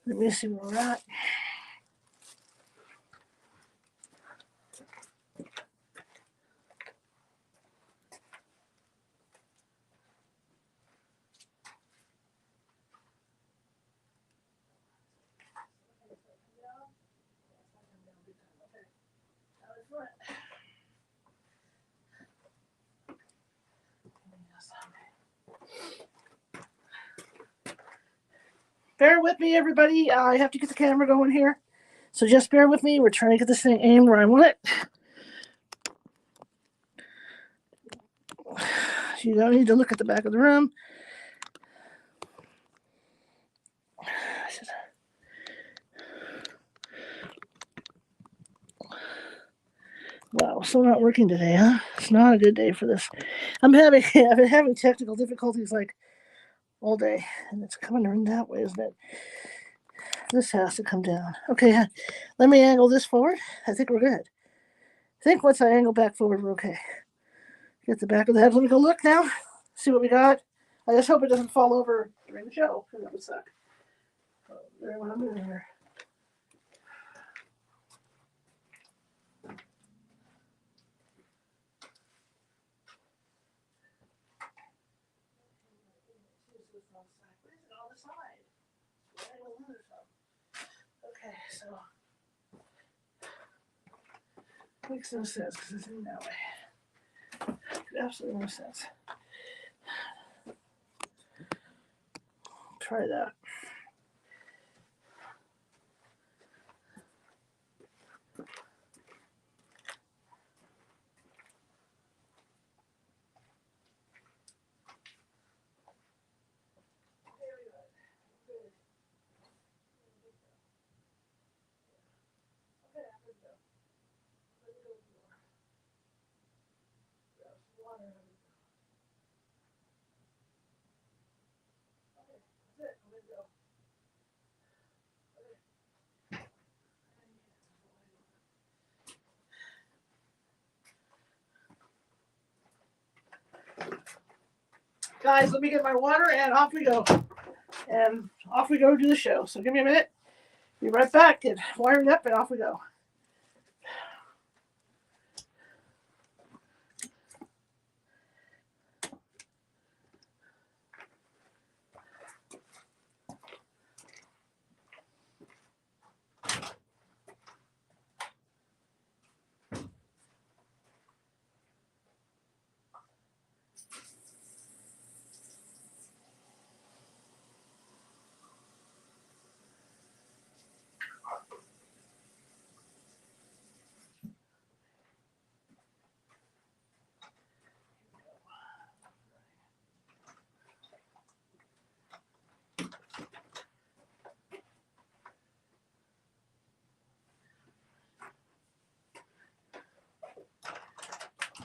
Let me see where we're at. Bear with me, everybody. I have to get the camera going here. So just bear with me. We're trying to get this thing aimed where I want it. You don't need to look at the back of the room. Wow, still not working today, huh? It's not a good day for this. I've been having technical difficulties like all day, and it's coming in that way, isn't it? This has to come down. Okay, let me angle this forward. I think we're good. I think once I angle back forward, we're okay. Get the back of the head. Let me go look now. See what we got. I just hope it doesn't fall over during the show, because that would suck. There, what I'm doing here. Okay, so makes no sense because it's in that way. Absolutely no sense. Try that. Guys, let me get my water and off we go. And off we go do the show. So give me a minute. Be right back. Get wired up and off we go.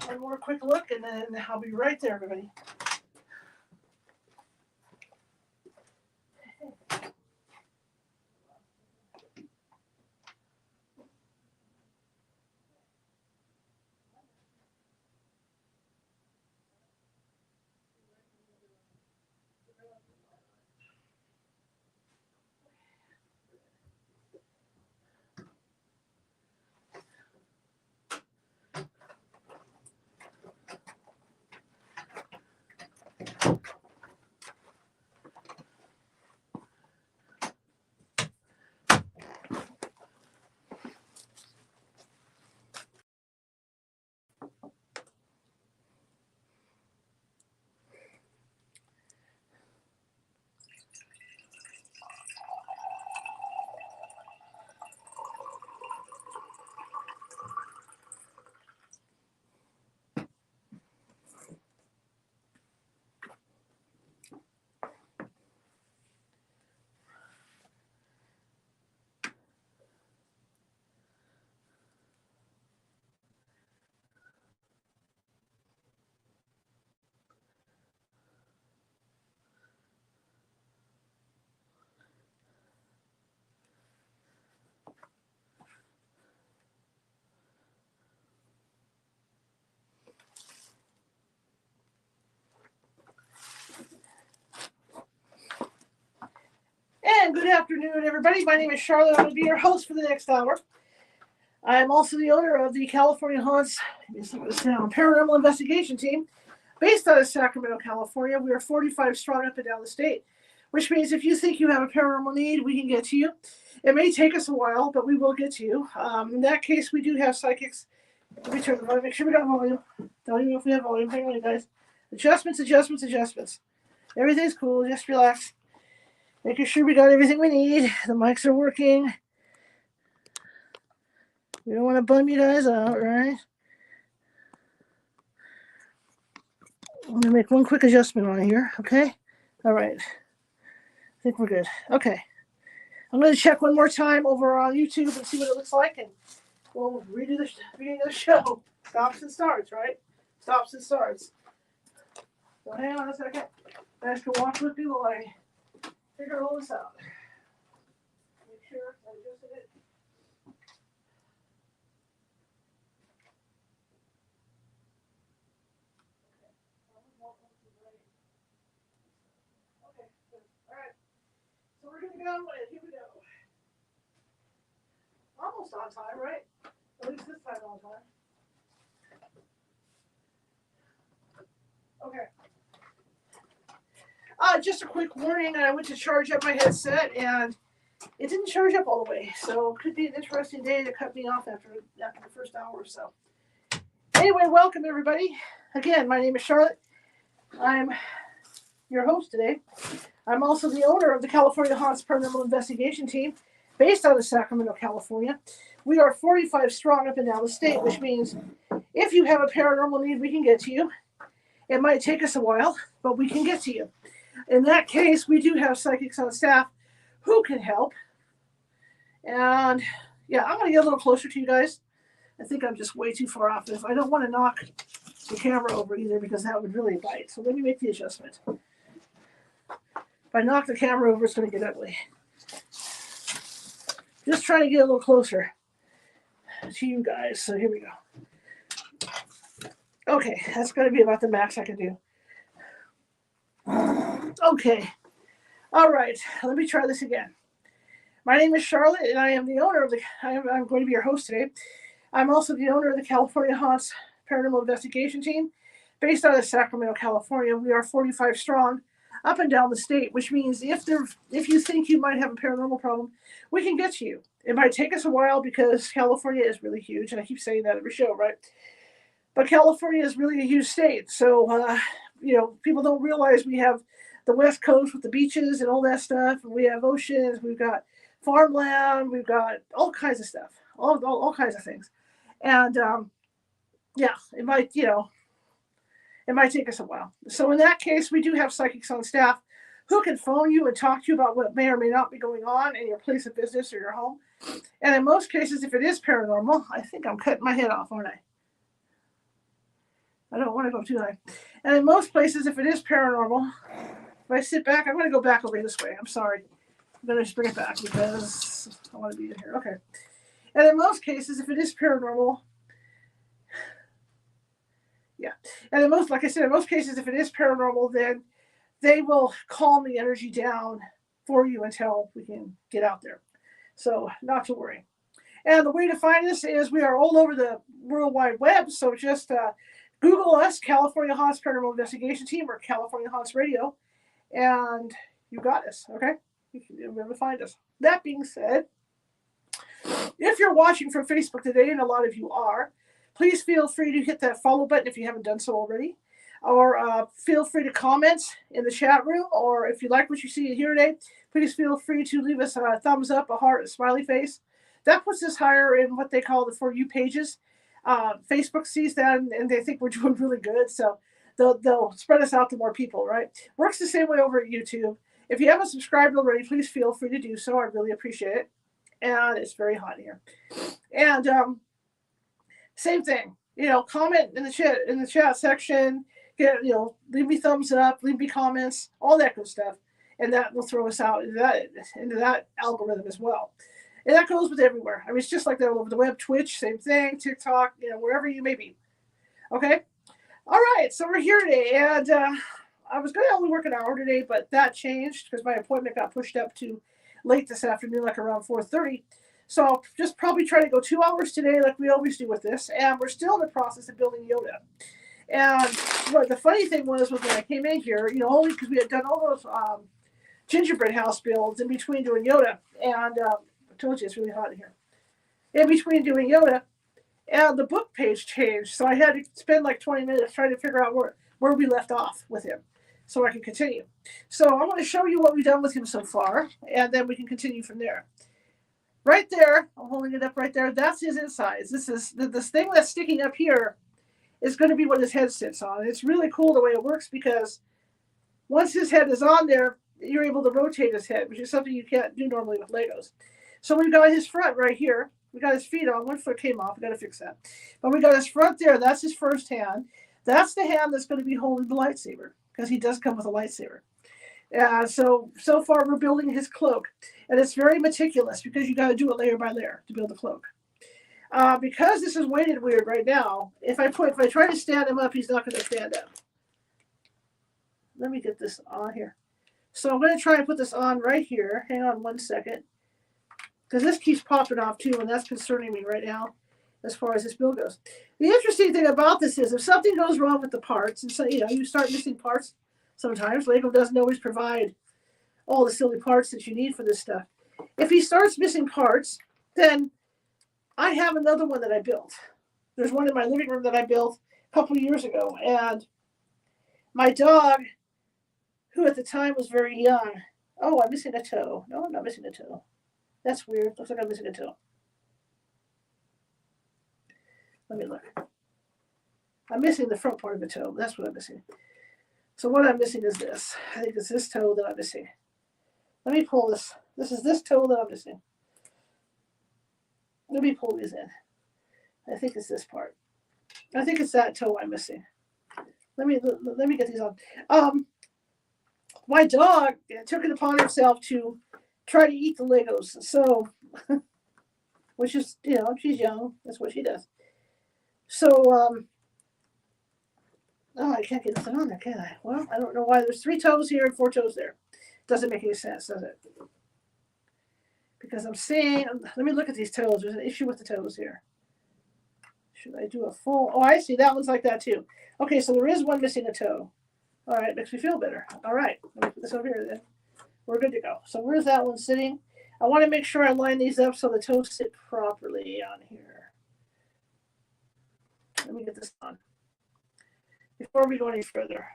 One more quick look and then I'll be right there, everybody. good afternoon, everybody. My name is Charlotte. I'm going to be your host for the next hour. I am also the owner of the California Haunts Paranormal Investigation Team, based out of Sacramento, California. We are 45 strong up and down the state, which means if you think you have a paranormal need, we can get to you. It may take us a while, but we will get to you. In that case, we do have psychics. Let me turn the volume. Make sure we got volume. Don't even know if we have volume. Hang on, guys. Adjustments. Everything's cool. Just relax. Making sure we got everything we need. The mics are working. We don't want to bum you guys out, right? I'm going to make one quick adjustment on here, okay? All right. I think we're good. Okay. I'm going to check one more time over on YouTube and see what it looks like, and we'll redo the beginning of the show. Stops and starts, right? Stops and starts. So hang on a second. You guys can walk with me while I figure all this out. Make sure I adjusted it. Okay, good. All right. So we're gonna go, and here we go. Almost on time, right? At least this time on time. Okay. Just a quick warning. I went to charge up my headset, and it didn't charge up all the way. So it could be an interesting day to cut me off after the first hour or so. Anyway, welcome everybody. Again, my name is Charlotte. I'm your host today. I'm also the owner of the California Haunts Paranormal Investigation Team, based out of Sacramento, California. We are 45 strong up and down the state, which means if you have a paranormal need, we can get to you. It might take us a while, but we can get to you. In that case, we do have psychics on staff who can help. And yeah, I'm going to get a little closer to you guys. I think I'm just way too far off. I don't want to knock the camera over either, because that would really bite. So let me make the adjustment. If I knock the camera over, it's going to get ugly. Just trying to get a little closer to you guys. So here we go. Okay, that's going to be about the max I can do. Okay. All right, let me try this again. My name is Charlotte, and I am the owner of I'm going to be your host today. I'm also the owner of the California Haunts Paranormal Investigation Team, based out of Sacramento, California. We are 45 strong up and down the state, which means if you think you might have a paranormal problem, we can get to you. It might take us a while because California is really huge, and I keep saying that every show, right? But California is really a huge state, so people don't realize we have the West Coast with the beaches and all that stuff. And we have oceans, we've got farmland, we've got all kinds of stuff, all kinds of things. And it might take us a while. So in that case, we do have psychics on staff who can phone you and talk to you about what may or may not be going on in your place of business or your home. And in most cases, if it is paranormal, I think I'm cutting my head off, aren't I? I don't want to go too high. And in most places, if it is paranormal, if I sit back, I'm going to go back over this way. I'm sorry. I'm going to just bring it back because I want to be in here. Okay. And in most cases, if it is paranormal, yeah. And in most cases, if it is paranormal, then they will calm the energy down for you until we can get out there. So not to worry. And the way to find us is we are all over the World Wide Web. So just Google us, California Haunts Paranormal Investigation Team, or California Haunts Radio, and you got us, okay? You'll be able to find us. That being said, if you're watching from Facebook today, and a lot of you are, please feel free to hit that follow button if you haven't done so already, or feel free to comment in the chat room, or if you like what you see here today, please feel free to leave us a thumbs up, a heart, a smiley face. That puts us higher in what they call the For You pages. Facebook sees that and they think we're doing really good, so they'll spread us out to more people, right? Works the same way over at YouTube. If you haven't subscribed already, please feel free to do so. I really appreciate it. And it's very hot here. And same thing, comment in the chat section. Leave me thumbs up, leave me comments, all that good stuff, and that will throw us out into that algorithm as well. And that goes with everywhere. I mean, it's just like that all over the web. Twitch, same thing. TikTok, wherever you may be. Okay? All right, so we're here today. And I was going to only work an hour today, but that changed because my appointment got pushed up to late this afternoon, like around 4:30. So I'll just probably try to go 2 hours today, like we always do with this. And we're still in the process of building Yoda. And what the funny thing was when I came in here, only because we had done all those gingerbread house builds in between doing Yoda. And I told you it's really hot in here. In between doing Yoda, and the book page changed. So I had to spend like 20 minutes trying to figure out where we left off with him so I can continue. So I want to show you what we've done with him so far, and then we can continue from there. Right there, I'm holding it up right there, that's his insides. This thing that's sticking up here is going to be what his head sits on. And it's really cool the way it works because once his head is on there, you're able to rotate his head, which is something you can't do normally with Legos. So we've got his front right here. We got his feet on. One foot came off. We got to fix that. But we got his front there. That's his first hand. That's the hand that's going to be holding the lightsaber because he does come with a lightsaber. So far we're building his cloak, and it's very meticulous because you got to do it layer by layer to build the cloak. Because this is weighted weird right now, if I try to stand him up, he's not going to stand up. Let me get this on here. So I'm going to try and put this on right here. Hang on 1 second. Because this keeps popping off too, and that's concerning me right now as far as this build goes. The interesting thing about this is if something goes wrong with the parts, and so you start missing parts sometimes, Lego doesn't always provide all the silly parts that you need for this stuff. If he starts missing parts, then I have another one that I built. There's one in my living room that I built a couple of years ago, and my dog, who at the time was very young, oh, I'm missing a toe. No, I'm not missing a toe. That's weird. Looks like I'm missing a toe. Let me look. I'm missing the front part of the toe. That's what I'm missing. So what I'm missing is this. I think it's this toe that I'm missing. Let me pull this. This is this toe that I'm missing. Let me pull these in. I think it's this part. I think it's that toe I'm missing. Let me get these on. My dog took it upon herself to try to eat the Legos. So, which is, she's young. That's what she does. So, I can't get nothing on there, can I? Well, I don't know why. There's 3 toes here and 4 toes there. Doesn't make any sense, does it? Because I'm seeing, let me look at these toes. There's an issue with the toes here. Should I do a full, oh, I see. That one's like that too. Okay, so there is one missing a toe. All right, makes me feel better. All right, let me put this over here then. We're good to go. So where's that one sitting? I want to make sure I line these up so the toes sit properly on here. Let me get this on before we go any further.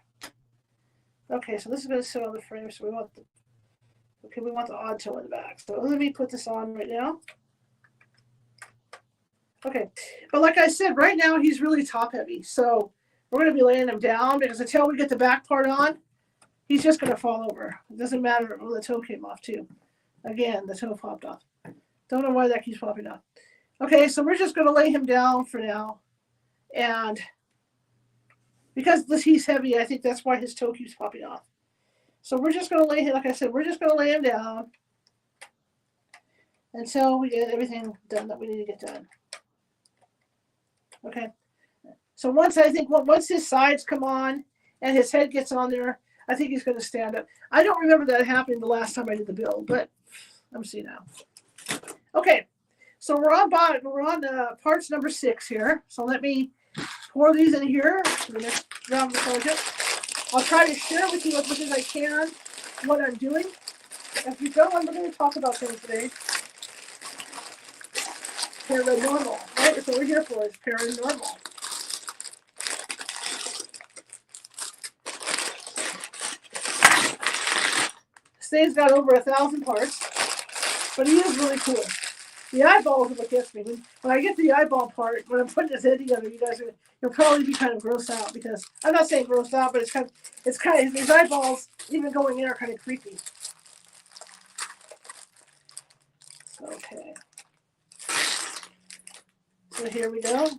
Okay, so this is going to sit on the frame. So we want the odd toe in the back. So let me put this on right now. Okay, but like I said, right now he's really top heavy. So we're going to be laying him down because until we get the back part on, he's just going to fall over. It doesn't matter. Oh, the toe came off too. Again, the toe popped off. Don't know why that keeps popping off. Okay, so we're just going to lay him down for now. And because he's heavy, I think that's why his toe keeps popping off. So we're just going to lay him, like I said, we're just going to lay him down until we get everything done that we need to get done. Okay. So once his sides come on and his head gets on there, I think he's going to stand up. I don't remember that happening the last time I did the build, but let me see now. Okay, so we're on parts number 6 here. So let me pour these in here for the next round of the project. I'll try to share with you as much as I can what I'm doing. As we go, I'm going to talk about things today. Paranormal, right? That's what we're here for, is paranormal. This thing's got over 1,000 parts, but he is really cool. The eyeballs are what gets me. When I get to the eyeball part, when I'm putting his head together, you guys you'll probably be kind of grossed out because I'm not saying grossed out, but it's kind of his eyeballs even going in are kind of creepy. Okay. So here we go.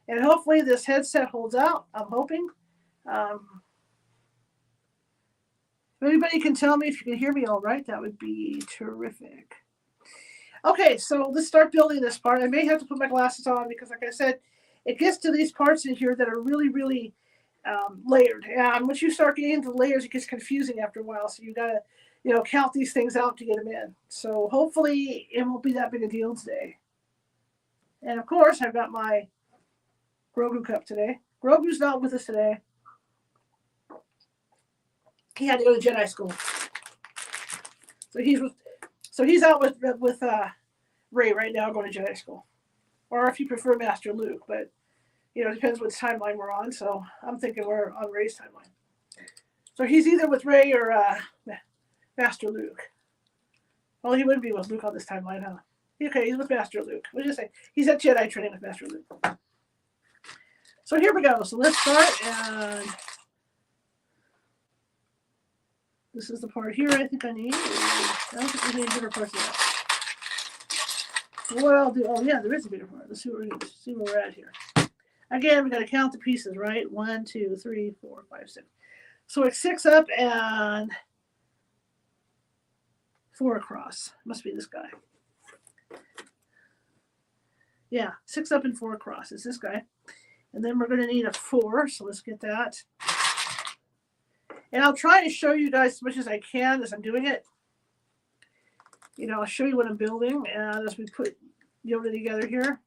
And hopefully this headset holds out. I'm hoping. If anybody can tell me if you can hear me all right, that would be terrific. Okay, so let's start building this part. I may have to put my glasses on because, like I said, it gets to these parts in here that are really, really layered. And once you start getting into layers, it gets confusing after a while. So you count these things out to get them in. So hopefully it won't be that big a deal today. And of course, I've got my Grogu cup today. Grogu's not with us today. He had to go to Jedi school, so he's out with Ray right now, going to Jedi school, or if you prefer, Master Luke. But it depends which timeline we're on. So I'm thinking we're on Ray's timeline. So he's either with Ray or Master Luke. Well, he wouldn't be with Luke on this timeline, huh? Okay, he's with Master Luke. We'll just say he's at Jedi training with Master Luke. So here we go. So let's start, and this is the part here I think I need. I don't think we need bigger parts of that. What I'll do, oh yeah, there is a bigger part. Let's see where we're at here. Again, we got to count the pieces, right? 1, 2, 3, 4, 5, 6. So it's 6 up and 4 across. Must be this guy. Yeah, 6 up and 4 across. It's this guy. And then we're going to need a 4, so let's get that. And I'll try to show you guys as much as I can as I'm doing it. I'll show you what I'm building as we put Yoda together here.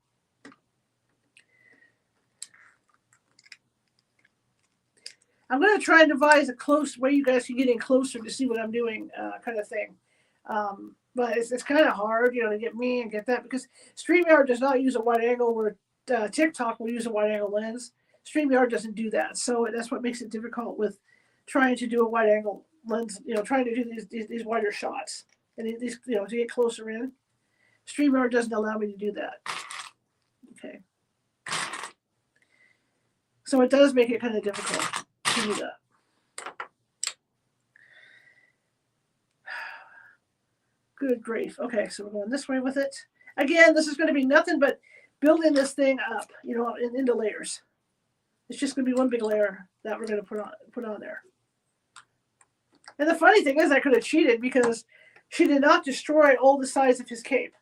I'm going to try and devise a close way you guys can get in closer to see what I'm doing kind of thing. But it's kind of hard, to get me and get that, because StreamYard does not use a wide angle where TikTok will use a wide angle lens. StreamYard doesn't do that. So that's what makes it difficult with trying to do a wide angle lens, trying to do these wider shots. And these, to get closer in. StreamYard doesn't allow me to do that. Okay. So it does make it kind of difficult to do that. Good grief. Okay, so we're going this way with it. Again, this is going to be nothing but building this thing up, into layers. It's just going to be one big layer that we're going to put on there. And the funny thing is, I could have cheated because she did not destroy all the sides of his cape.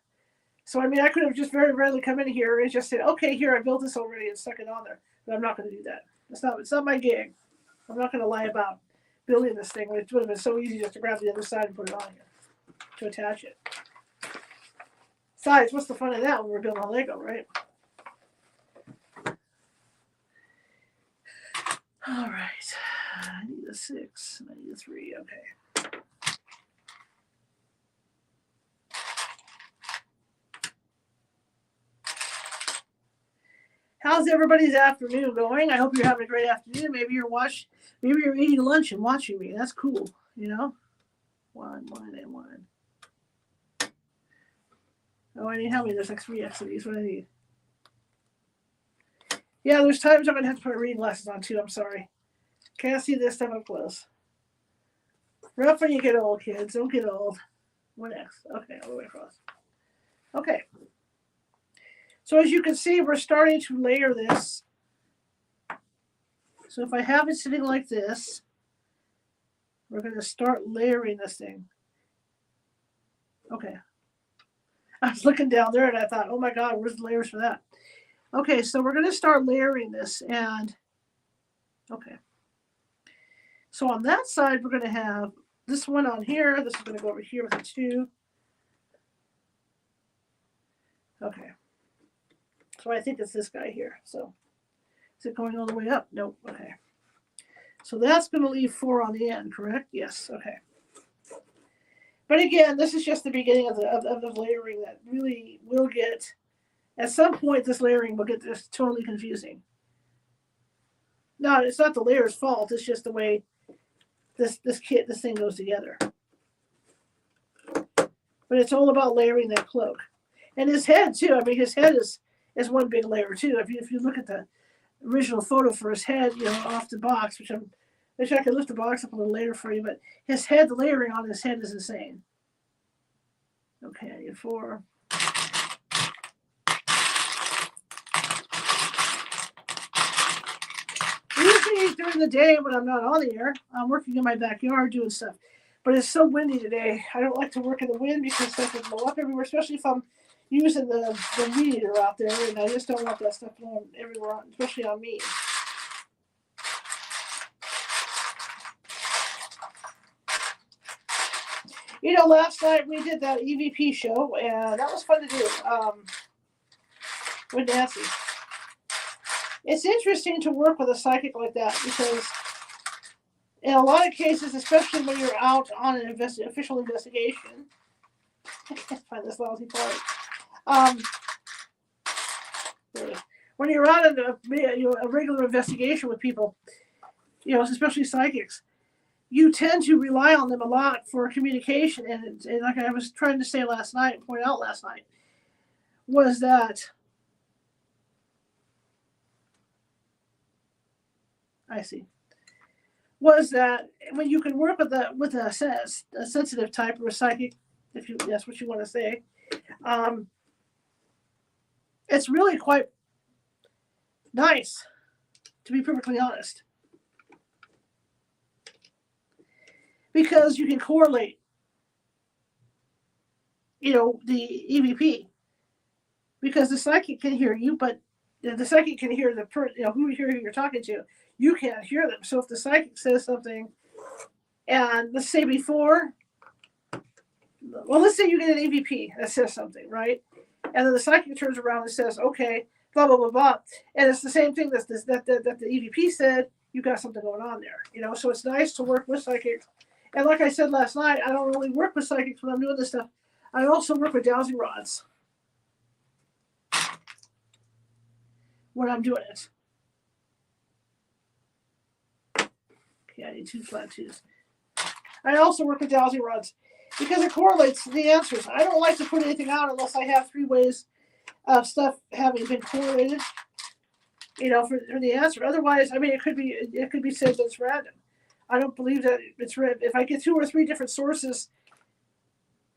So, I could have just very readily come in here and just said, okay, here, I built this already and stuck it on there. But I'm not going to do that. It's not my gig. I'm not going to lie about building this thing. It would have been so easy just to grab the other side and put it on here to attach it. Besides, what's the fun of that when we're building on Lego, right? All right. I need a 6. I need a 3. Okay. How's everybody's afternoon going? I hope you're having a great afternoon. Maybe you're eating lunch and watching me. That's cool, 1, 1, and 1. Oh, I need how many? There's like 3x of these. What do I need? Yeah, there's times I'm going to have to put reading glasses on too. I'm sorry. Can't see this stuff up close. Rough when you get old, kids. Don't get old. 1x. Okay, all the way across. Okay. So as you can see, we're starting to layer this. So if I have it sitting like this, we're going to start layering this thing. Okay. I was looking down there and I thought, oh my God, where's the layers for that? Okay, so we're going to start layering this. And, okay. So on that side, we're going to have this one on here. This is going to go over here with a 2. Okay. So I think it's this guy here. So is it going all the way up? Nope. Okay. So that's going to leave 4 on the end, correct? Yes. Okay. But again, this is just the beginning of the layering that really will get, at some point, this layering will get this totally confusing. No, it's not the layer's fault. It's just the way this thing goes together. But it's all about layering that cloak. And his head, too. His head is one big layer, too. If you look at the original photo for his head, off the box, which I could lift the box up a little later for you, but his head, the layering on his head is insane. Okay, I need 4. Usually during the day when I'm not on the air, I'm working in my backyard doing stuff. But it's so windy today. I don't like to work in the wind because stuff will blow up everywhere, especially if I'm using the weed eater out there, and I just don't want that stuff blowing everywhere, especially on me. You know, last night we did that EVP show, and that was fun to do with Nancy. It's interesting to work with a psychic like that because in a lot of cases, especially when you're out on an official investigation, I can't find this lousy part. When you're out in a regular investigation with people, especially psychics, you tend to rely on them a lot for communication. And like I was trying to say last night, point out last night, was that when you can work with a sensitive type or a psychic, if that's what you want to say, it's really quite nice, to be perfectly honest, because you can correlate, the EVP, because the psychic can hear you, but the psychic can hear who you're talking to. You can't hear them. So if the psychic says something, and let's say let's say you get an EVP that says something, right? And then the psychic turns around and says, okay, blah, blah, blah, blah. And it's the same thing that the EVP said, you got something going on there. So it's nice to work with psychics. And like I said last night, I don't really work with psychics when I'm doing this stuff. I also work with dowsing rods when I'm doing it. Okay, I need 2 flat 2s. I also work with dowsing rods because it correlates the answers. I don't like to put anything out unless I have 3 ways of stuff having been correlated, for the answer. Otherwise, it could be said that it's random. I don't believe that it's random. If I get 2 or 3 different sources,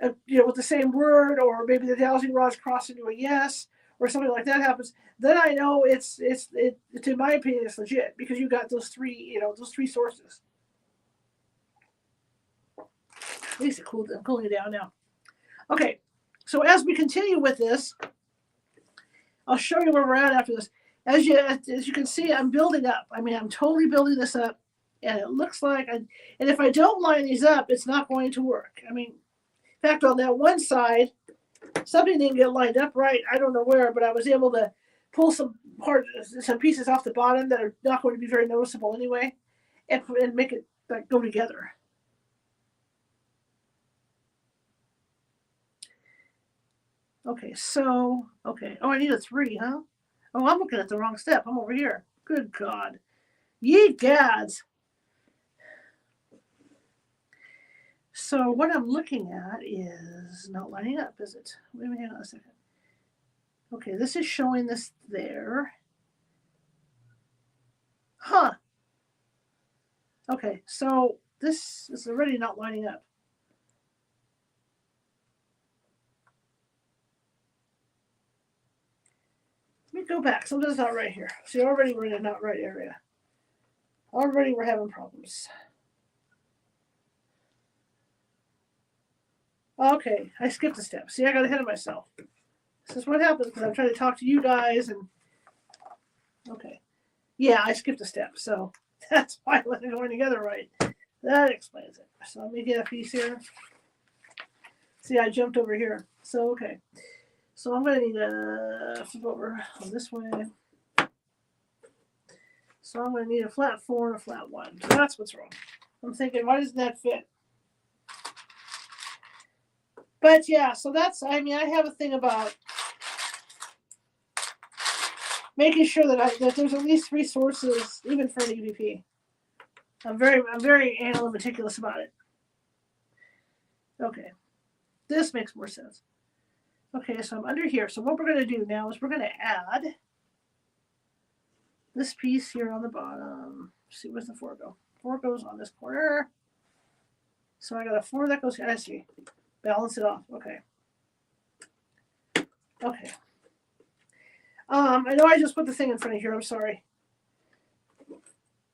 with the same word, or maybe the dowsing rods cross into a yes, or something like that happens, then I know it's in my opinion, it's legit because you got those 3 sources. At least I'm cooling it down now. Okay, so as we continue with this, I'll show you where we're at after this. As you can see, I'm building up. I'm totally building this up, and it looks like and if I don't line these up, it's not going to work. In fact, on that one side, something didn't get lined up right. I don't know where, but I was able to pull some pieces off the bottom that are not going to be very noticeable anyway, and make it go together. Okay, so, okay. Oh, I need a 3, huh? Oh, I'm looking at the wrong step. I'm over here. Good God. Ye gads. So what I'm looking at is not lining up, is it? Wait a minute, hang on a second. Okay, this is showing this there. Huh. Okay, so this is already not lining up. Let me go back. Something's not right here. See, already we're in a not right area. Already we're having problems. Okay, I skipped a step. See, I got ahead of myself. This is what happens because I'm trying to talk to you guys and... Okay. Yeah, I skipped a step, so that's why it wasn't going together right. That explains it. So let me get a piece here. See, I jumped over here. So, okay. So I'm going to need to flip over on this way. So I'm going to need a flat 4 and a flat 1. So that's what's wrong. I'm thinking, why doesn't that fit? But yeah, so that's, I have a thing about making sure that there's at least 3 sources, even for an EVP. I'm very anal and meticulous about it. Okay, this makes more sense. Okay, so I'm under here. So what we're going to do now is we're going to add this piece here on the bottom. Let's see, where's the 4 go? 4 goes on this corner. So I got a 4 that goes here. I see. Balance it off. Okay. Okay. I know I just put the thing in front of here. I'm sorry.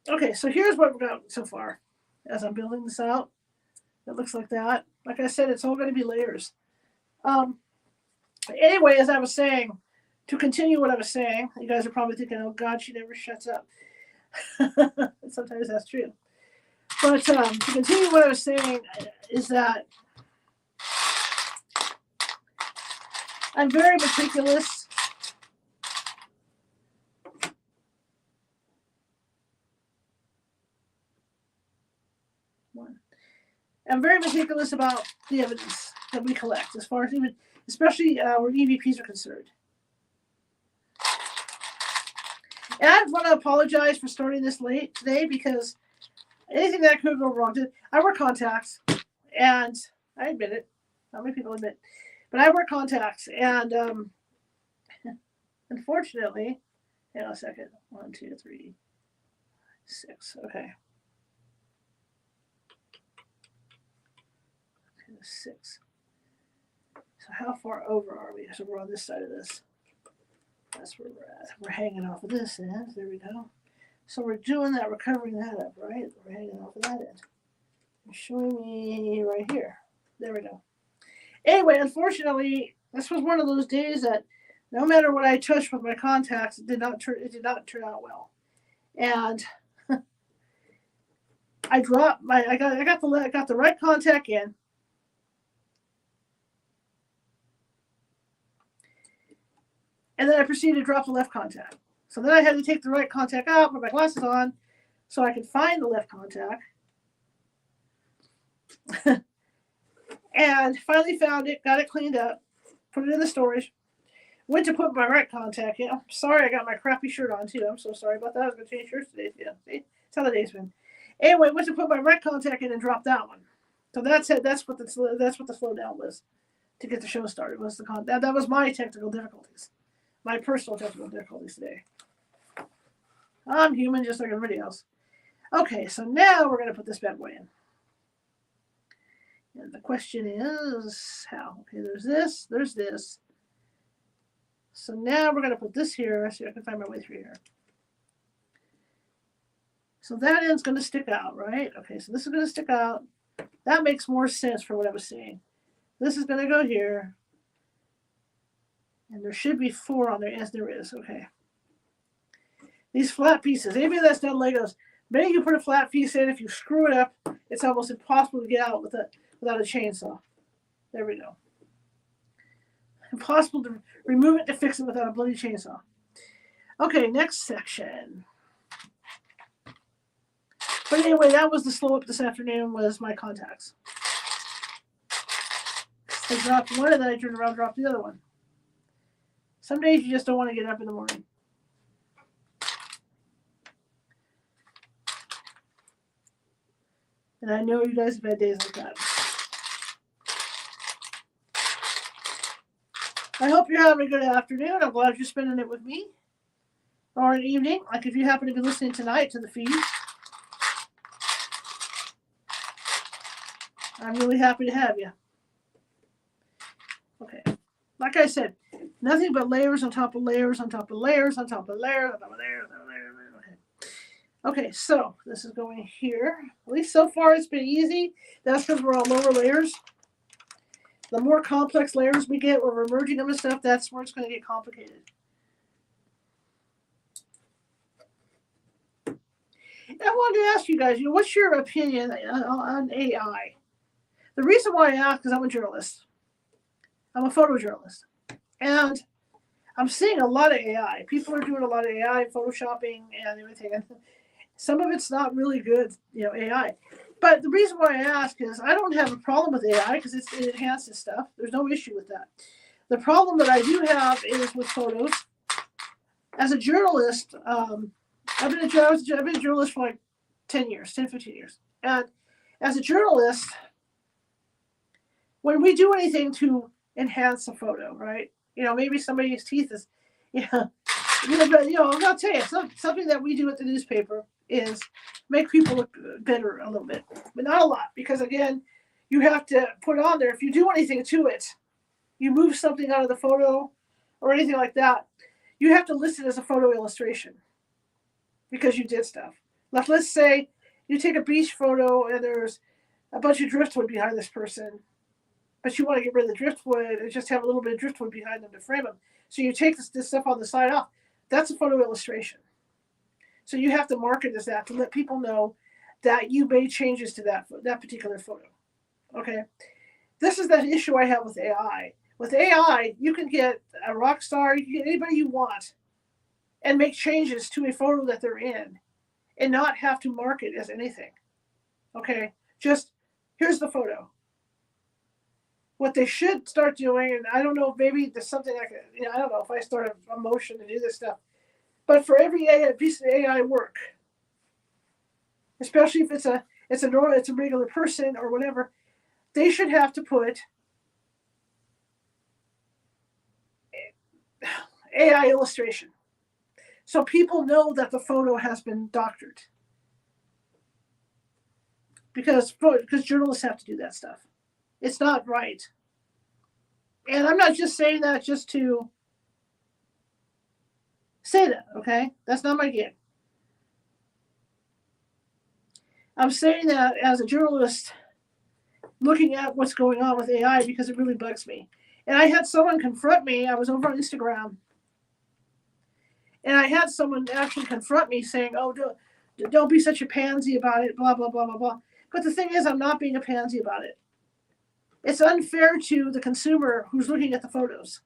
Okay, so here's what we've got so far. As I'm building this out, it looks like that. Like I said, it's all going to be layers. Anyway, as I was saying, to continue what I was saying, you guys are probably thinking, oh God, she never shuts up. Sometimes that's true. But to continue what I was saying is that I'm very meticulous. I'm very meticulous about the evidence that we collect, as far as even, especially where EVPs are concerned. And I want to apologize for starting this late today because anything that could go wrong. I wear contacts, and I admit it. Not many people admit, but I wear contacts, and unfortunately, hang on a second. 1, 2, 3, 6. Okay. 6. So how far over are we? So we're on this side of this. That's where we're at. We're hanging off of this end. There we go. So we're doing that. We're covering that up, right? We're hanging off of that end. You're showing me right here. There we go. Anyway, unfortunately, this was one of those days that no matter what I touched with my contacts, it did not turn out well. And I dropped my. I got the right contact in. And then I proceeded to drop the left contact. So then I had to take the right contact out, put my glasses on, so I could find the left contact. And finally found it, got it cleaned up, put it in the storage. Went to put my right contact in. I'm sorry I got my crappy shirt on too. I'm so sorry about that. I was going to change shirts today. Yeah, see? That's how the day's been. Anyway, went to put my right contact in and dropped that one. So that's it. That's what the slowdown was to get the show started. Was the that was my technical difficulties. My personal technical difficulties today. I'm human just like everybody else. Okay, so now we're going to put this bad boy in. And the question is how? Okay, there's this. So now we're going to put this here. See if I can find my way through here. So that end's going to stick out, right? Okay, so this is going to stick out. That makes more sense for what I was saying. This is going to go here. And there should be 4 on there. Yes, there is. Okay. These flat pieces. Anybody that's done Legos, maybe you put a flat piece in. If you screw it up, it's almost impossible to get out without a chainsaw. There we go. Impossible to remove it to fix it without a bloody chainsaw. Okay, next section. But anyway, that was the slow up this afternoon, was my contacts. I dropped one and then I turned around and dropped the other one. Some days you just don't want to get up in the morning. And I know you guys have had days like that. I hope you're having a good afternoon. I'm glad you're spending it with me. Or an evening, like if you happen to be listening tonight to the feed. I'm really happy to have you. Okay. Like I said, nothing but layers on top of layers on top of layers on top of layers on top of layers. Okay, so this is going here. At least so far it's been easy. That's because we're on lower layers. The more complex layers we get, where we're merging them and stuff, that's where it's going to get complicated. And I wanted to ask you guys, what's your opinion on AI? The reason why I ask is I'm a journalist. I'm a photojournalist. And I'm seeing a lot of AI. People are doing a lot of AI, photoshopping and everything. Some of it's not really good, AI. But the reason why I ask is I don't have a problem with AI because it enhances stuff. There's no issue with that. The problem that I do have is with photos. As a journalist, I've been a journalist for like 10 years, 10, 15 years. And as a journalist, when we do anything to enhance a photo, right? Maybe somebody's teeth is, I'm gonna tell you, something that we do at the newspaper is make people look better a little bit, but not a lot, because again, you have to put on there, if you do anything to it, you move something out of the photo or anything like that, you have to list it as a photo illustration because you did stuff. Like, let's say you take a beach photo and there's a bunch of driftwood behind this person, but you want to get rid of the driftwood and just have a little bit of driftwood behind them to frame them. So you take this stuff on the side off. That's a photo illustration. So you have to mark it as that to let people know that you made changes to that particular photo. Okay? This is that issue I have with AI. With AI, you can get a rock star, you can get anybody you want, and make changes to a photo that they're in, and not have to mark it as anything. Okay, just here's the photo. What they should start doing, and I don't know, maybe there's something I can, I don't know if I start a motion to do this stuff, but for every piece of AI work, especially if it's a regular person or whatever, they should have to put AI illustration, so people know that the photo has been doctored. Because journalists have to do that stuff. It's not right. And I'm not just saying that just to say that, okay? That's not my gig. I'm saying that as a journalist looking at what's going on with AI because it really bugs me. And I had someone confront me. I was over on Instagram. And I had someone actually confront me saying, oh, don't be such a pansy about it, blah, blah, blah, blah, blah. But the thing is, I'm not being a pansy about it. It's unfair to the consumer who's looking at the photos.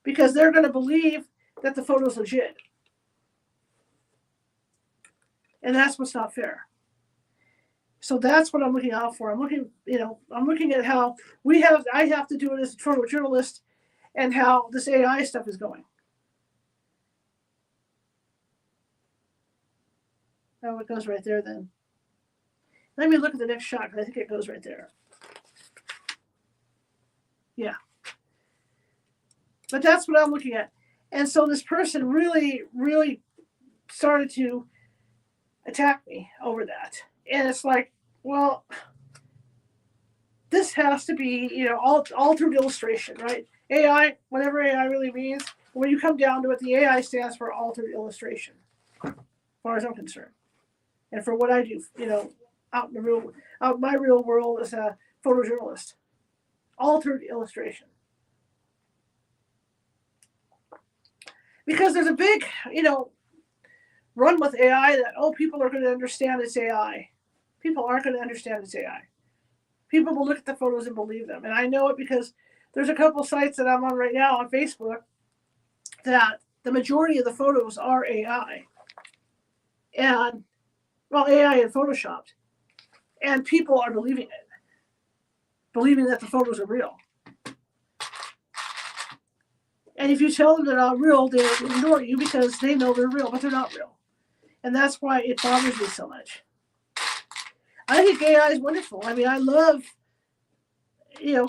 Because they're going to believe that the photo's legit. And that's what's not fair. So that's what I'm looking out for. I'm looking at how I have to do it as a photojournalist and how this AI stuff is going. Oh, it goes right there then. Let me look at the next shot because I think it goes right there. Yeah. But that's what I'm looking at. And so this person really, really started to attack me over that. And it's like, well, this has to be, altered illustration, right? AI, whatever AI really means, when you come down to it, the AI stands for altered illustration, as far as I'm concerned. And for what I do, out my real world as a photojournalist, altered illustration. Because there's a big, run with AI that, people are going to understand it's AI. People aren't going to understand it's AI. People will look at the photos and believe them. And I know it because there's a couple sites that I'm on right now on Facebook that the majority of the photos are AI. And, AI and Photoshopped. And people are believing it. Believing that the photos are real. And if you tell them they're not real, they ignore you because they know they're real, but they're not real. And that's why it bothers me so much. I think AI is wonderful. I mean, I love,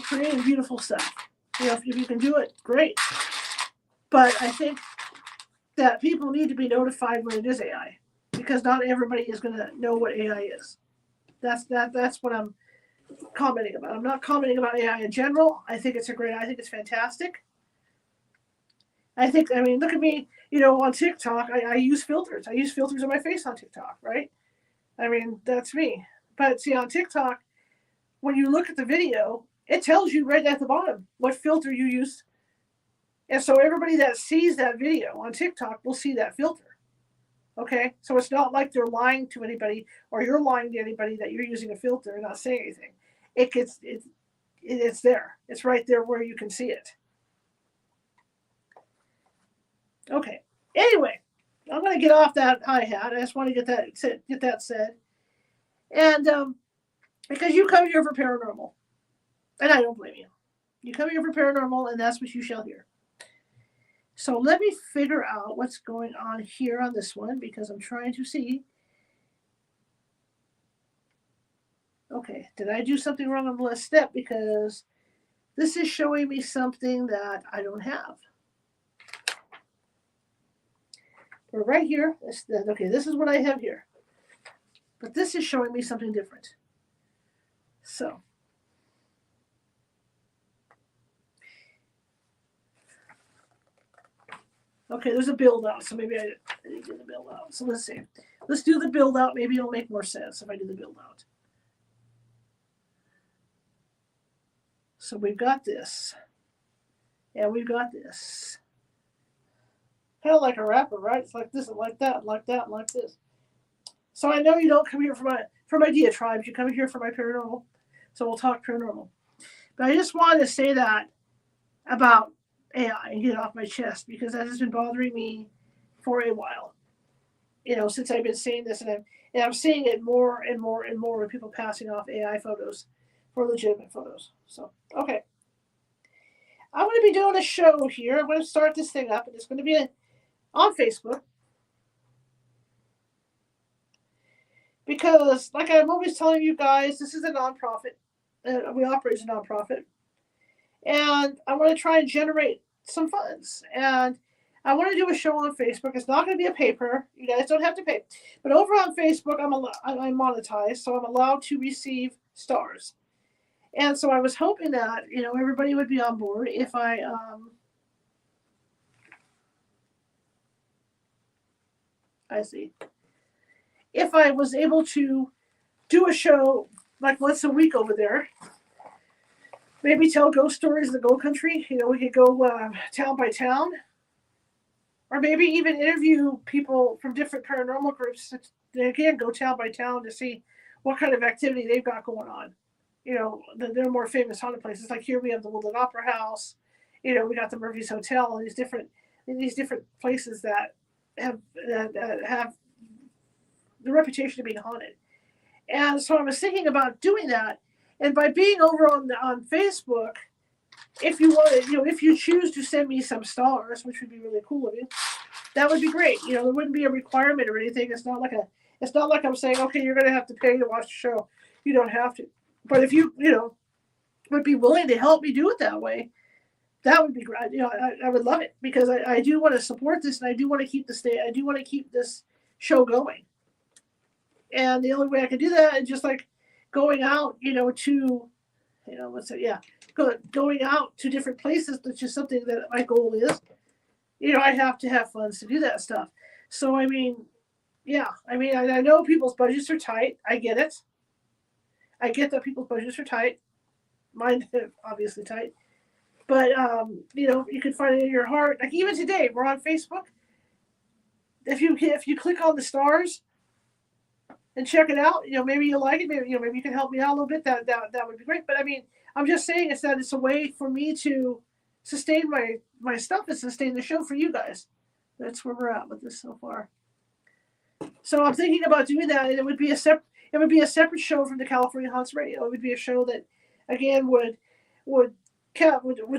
creating beautiful stuff. If you can do it, great. But I think that people need to be notified when it is AI, because not everybody is going to know what AI is. That's what I'm commenting about. I'm not commenting about AI in general. I think it's fantastic. Look at me, on TikTok, I use filters. I use filters on my face on TikTok, right? That's me. But see, on TikTok, when you look at the video, it tells you right at the bottom what filter you used. And so everybody that sees that video on TikTok will see that filter. Okay? So it's not like they're lying to anybody or you're lying to anybody that you're using a filter and not saying anything. It's there. It's right there where you can see it. Okay. Anyway, I'm going to get off that hi-hat. I just want to get that said. And because you come here for paranormal, and I don't blame you. You come here for paranormal, and that's what you shall hear. So let me figure out what's going on here on this one, because I'm trying to see. Okay, did I do something wrong on the last step? Because this is showing me something that I don't have. We're right here. This is what I have here. But this is showing me something different. So. Okay, there's a build out, so maybe I didn't do the build out. So let's see. Let's do the build out. Maybe it'll make more sense if I do the build out. So we've got this. And we've got this. Kind of like a wrapper, right? It's like this and like that and like that and like this. So I know you don't come here for my diatribes. You come here for my paranormal. So we'll talk paranormal. But I just wanted to say that about AI and get it off my chest because that has been bothering me for a while. Since I've been seeing this, and I'm seeing it more and more and more with people passing off AI photos for legitimate photos. So okay, I'm going to be doing a show here. I'm going to start this thing up, and it's going to be on Facebook because, like I'm always telling you guys, this is a nonprofit. We operate as a nonprofit, and I want to try and generate some funds. And I want to do a show on Facebook. It's not going to be a paper. You guys don't have to pay. But over on Facebook, I'm monetized, so I'm allowed to receive stars. And so I was hoping that everybody would be on board if I see, if I was able to do a show like once a week over there. Maybe tell ghost stories in the Gold Country. We could go town by town, or maybe even interview people from different paranormal groups. They again go town by town to see what kind of activity they've got going on. They're more famous haunted places. Like here we have the Woodland Opera House. We got the Murphy's Hotel, and these different places that have the reputation of being haunted. And so I was thinking about doing that. And by being over on Facebook, if you want to, if you choose to send me some stars, which would be really cool of you, that would be great. There wouldn't be a requirement or anything. It's not like I'm saying, okay, you're going to have to pay to watch the show. You don't have to. But if you would be willing to help me do it that way, that would be great. I would love it because I do want to support this, and I do want to keep I do want to keep this show going. And the only way I can do that is just like going out, to, going out to different places, which is something that my goal is. I have to have funds to do that stuff. So, I know people's budgets are tight. I get it. I get that people's budgets are tight. Mine are obviously tight. But, you can find it in your heart. Like even today, we're on Facebook. If you click on the stars, and check it out. Maybe you'll like it. Maybe you can help me out a little bit. That would be great. But I'm just saying it's a way for me to sustain my stuff and sustain the show for you guys. That's where we're at with this so far. So I'm thinking about doing that, and it would be a separate show from the California Haunts Radio. It would be a show that, again, would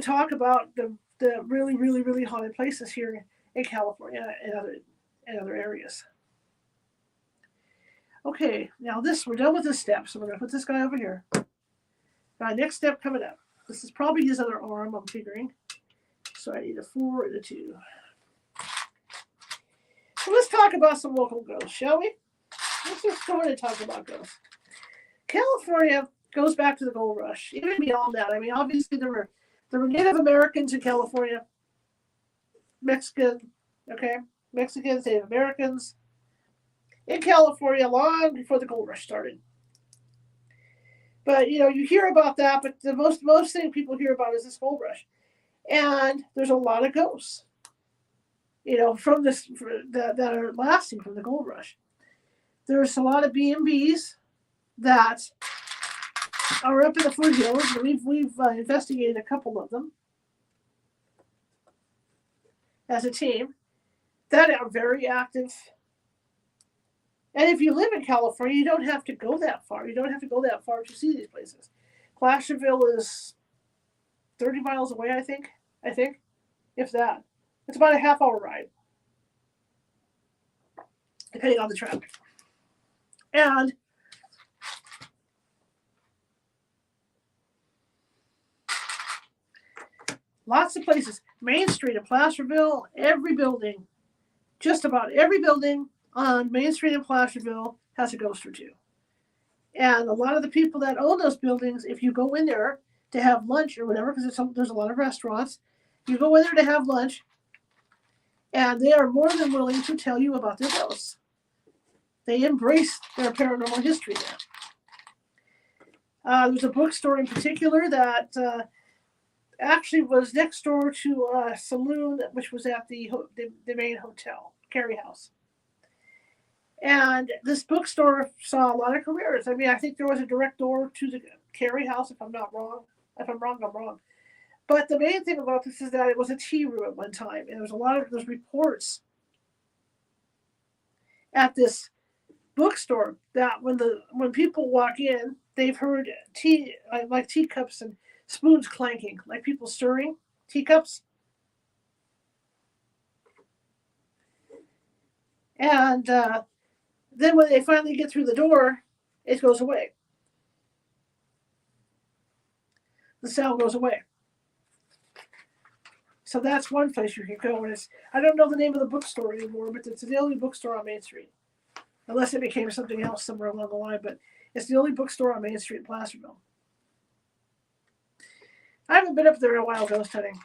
talk about the really really really haunted places here in California and other areas. Okay, now we're done with this step, so we're going to put this guy over here. Next step coming up. This is probably his other arm, I'm figuring. So I need a 4 and a 2. So let's talk about some local ghosts, shall we? Let's just go ahead and talk about ghosts. California goes back to the gold rush, even beyond that. Obviously there were Native Americans in California, Mexicans, Native Americans, in California long before the gold rush started. But you hear about that, but the most thing people hear about is this gold rush. And there's a lot of ghosts, from this that are lasting from the gold rush. There's a lot of B&Bs that are up in the foothills. We've investigated a couple of them as a team that are very active. And if you live in California, you don't have to go that far. You don't have to go that far to see these places. Placerville is 30 miles away, I think, if that. It's about a half-hour ride, depending on the traffic. And lots of places. Main Street in Placerville, just about every building on Main Street in Placerville has a ghost or two. And a lot of the people that own those buildings, if you go in there to have lunch or whatever, because there's a lot of restaurants, you go in there to have lunch, and they are more than willing to tell you about their ghosts. They embrace their paranormal history there. There's a bookstore in particular that actually was next door to a saloon, which was at the main hotel, Carey House. And this bookstore saw a lot of careers. I think there was a direct door to the Carey House, if I'm not wrong. If I'm wrong, I'm wrong. But the main thing about this is that it was a tea room at one time, and there was a lot of those reports at this bookstore that when people walk in, they've heard tea like teacups and spoons clanking, like people stirring teacups. And then when they finally get through the door, it goes away. The sound goes away. So that's one place you can go. And I don't know the name of the bookstore anymore, but it's the only bookstore on Main Street. Unless it became something else somewhere along the line, but it's the only bookstore on Main Street in Placerville. I haven't been up there in a while ghost hunting.